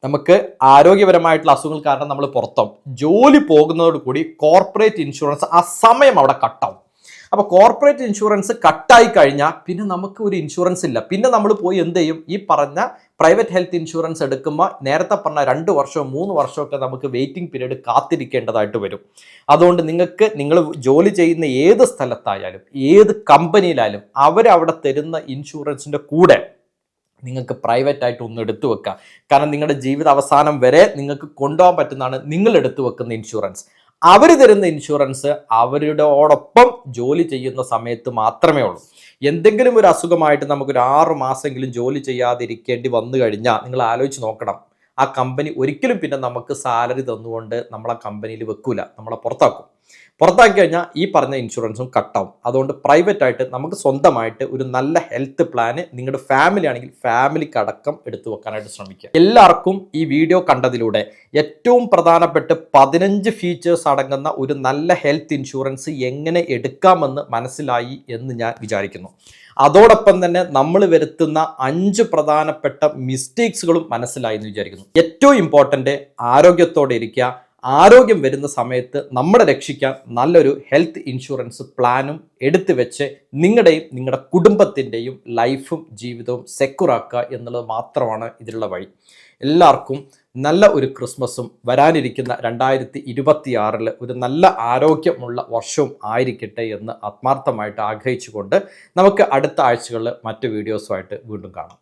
നമുക്ക് ആരോഗ്യപരമായിട്ടുള്ള അസുഖങ്ങൾ കാരണം നമ്മൾ പുറത്താവും. ജോലി പോകുന്നതോടുകൂടി കോർപ്പറേറ്റ് ഇൻഷുറൻസ് ആ സമയം അവിടെ കട്ടാവും. അപ്പോൾ കോർപ്പറേറ്റ് ഇൻഷുറൻസ് കട്ടായി കഴിഞ്ഞാൽ പിന്നെ നമുക്ക് ഒരു ഇൻഷുറൻസ് ഇല്ല. പിന്നെ നമ്മൾ പോയി എന്ത് ചെയ്യും? ഈ പറഞ്ഞ പ്രൈവറ്റ് ഹെൽത്ത് ഇൻഷുറൻസ് എടുക്കുമ്പോൾ നേരത്തെ പറഞ്ഞ 2 വർഷമോ 3 വർഷമൊക്കെ നമുക്ക് വെയിറ്റിംഗ് പീരീഡ് കാത്തിരിക്കേണ്ടതായിട്ട് വരും. അതുകൊണ്ട് നിങ്ങൾ ജോലി ചെയ്യുന്ന ഏത് സ്ഥലത്തായാലും ഏത് കമ്പനിയിലായാലും അവരവിടെ തരുന്ന ഇൻഷുറൻസിൻ്റെ കൂടെ നിങ്ങൾക്ക് പ്രൈവറ്റ് ആയിട്ട് ഒന്ന് എടുത്തു വെക്കുക. കാരണം നിങ്ങളുടെ ജീവിത അവസാനം വരെ നിങ്ങൾക്ക് കൊണ്ടുപോകാൻ പറ്റുന്നതാണ് നിങ്ങൾ എടുത്തു വെക്കുന്ന ഇൻഷുറൻസ്. അവർ തരുന്ന ഇൻഷുറൻസ് അവരോടൊപ്പം ജോലി ചെയ്യുന്ന സമയത്ത് മാത്രമേ ഉള്ളൂ. എന്തെങ്കിലും ഒരു അസുഖമായിട്ട് നമുക്കൊരു 6 മാസമെങ്കിലും ജോലി ചെയ്യാതിരിക്കേണ്ടി വന്നു കഴിഞ്ഞാൽ നിങ്ങൾ ആലോചിച്ച് നോക്കണം, ആ കമ്പനി ഒരിക്കലും പിന്നെ നമുക്ക് സാലറി തന്നുകൊണ്ട് നമ്മളെ കമ്പനിയിൽ വെക്കൂല, നമ്മളെ പുറത്താക്കി കഴിഞ്ഞാൽ ഈ പറഞ്ഞ ഇൻഷുറൻസും കട്ടാവും. അതുകൊണ്ട് പ്രൈവറ്റ് ആയിട്ട് നമുക്ക് സ്വന്തമായിട്ട് ഒരു നല്ല ഹെൽത്ത് പ്ലാന് നിങ്ങളുടെ ഫാമിലി ആണെങ്കിൽ ഫാമിലിക്ക് അടക്കം എടുത്തു വെക്കാനായിട്ട് ശ്രമിക്കുക. എല്ലാവർക്കും ഈ വീഡിയോ കണ്ടതിലൂടെ ഏറ്റവും പ്രധാനപ്പെട്ട 15 ഫീച്ചേഴ്സ് അടങ്ങുന്ന ഒരു നല്ല ഹെൽത്ത് ഇൻഷുറൻസ് എങ്ങനെ എടുക്കാമെന്ന് മനസ്സിലായി എന്ന് ഞാൻ വിചാരിക്കുന്നു. അതോടൊപ്പം തന്നെ നമ്മൾ വരുത്തുന്ന 5 പ്രധാനപ്പെട്ട മിസ്റ്റേക്സുകളും മനസ്സിലായി എന്ന് വിചാരിക്കുന്നു. ഏറ്റവും ഇമ്പോർട്ടൻ്റ്, ആരോഗ്യത്തോടെ ഇരിക്കുക. ആരോഗ്യം വരുന്ന സമയത്ത് നമ്മളെ രക്ഷിക്കാൻ നല്ലൊരു ഹെൽത്ത് ഇൻഷുറൻസ് പ്ലാനും എടുത്തു വെച്ച് നിങ്ങളുടെയും നിങ്ങളുടെ കുടുംബത്തിൻ്റെയും ലൈഫും ജീവിതവും സെക്യൂറാക്കുക എന്നുള്ളത് മാത്രമാണ് ഇതിലുള്ള വഴി. എല്ലാവർക്കും നല്ല ഒരു ക്രിസ്മസും വരാനിരിക്കുന്ന 2026 ഒരു നല്ല ആരോഗ്യമുള്ള വർഷവും ആയിരിക്കട്ടെ എന്ന് ആത്മാർത്ഥമായിട്ട് ആഗ്രഹിച്ചുകൊണ്ട് നമുക്ക് അടുത്ത ആഴ്ചകളിൽ മറ്റ് വീഡിയോസുമായിട്ട് വീണ്ടും കാണാം.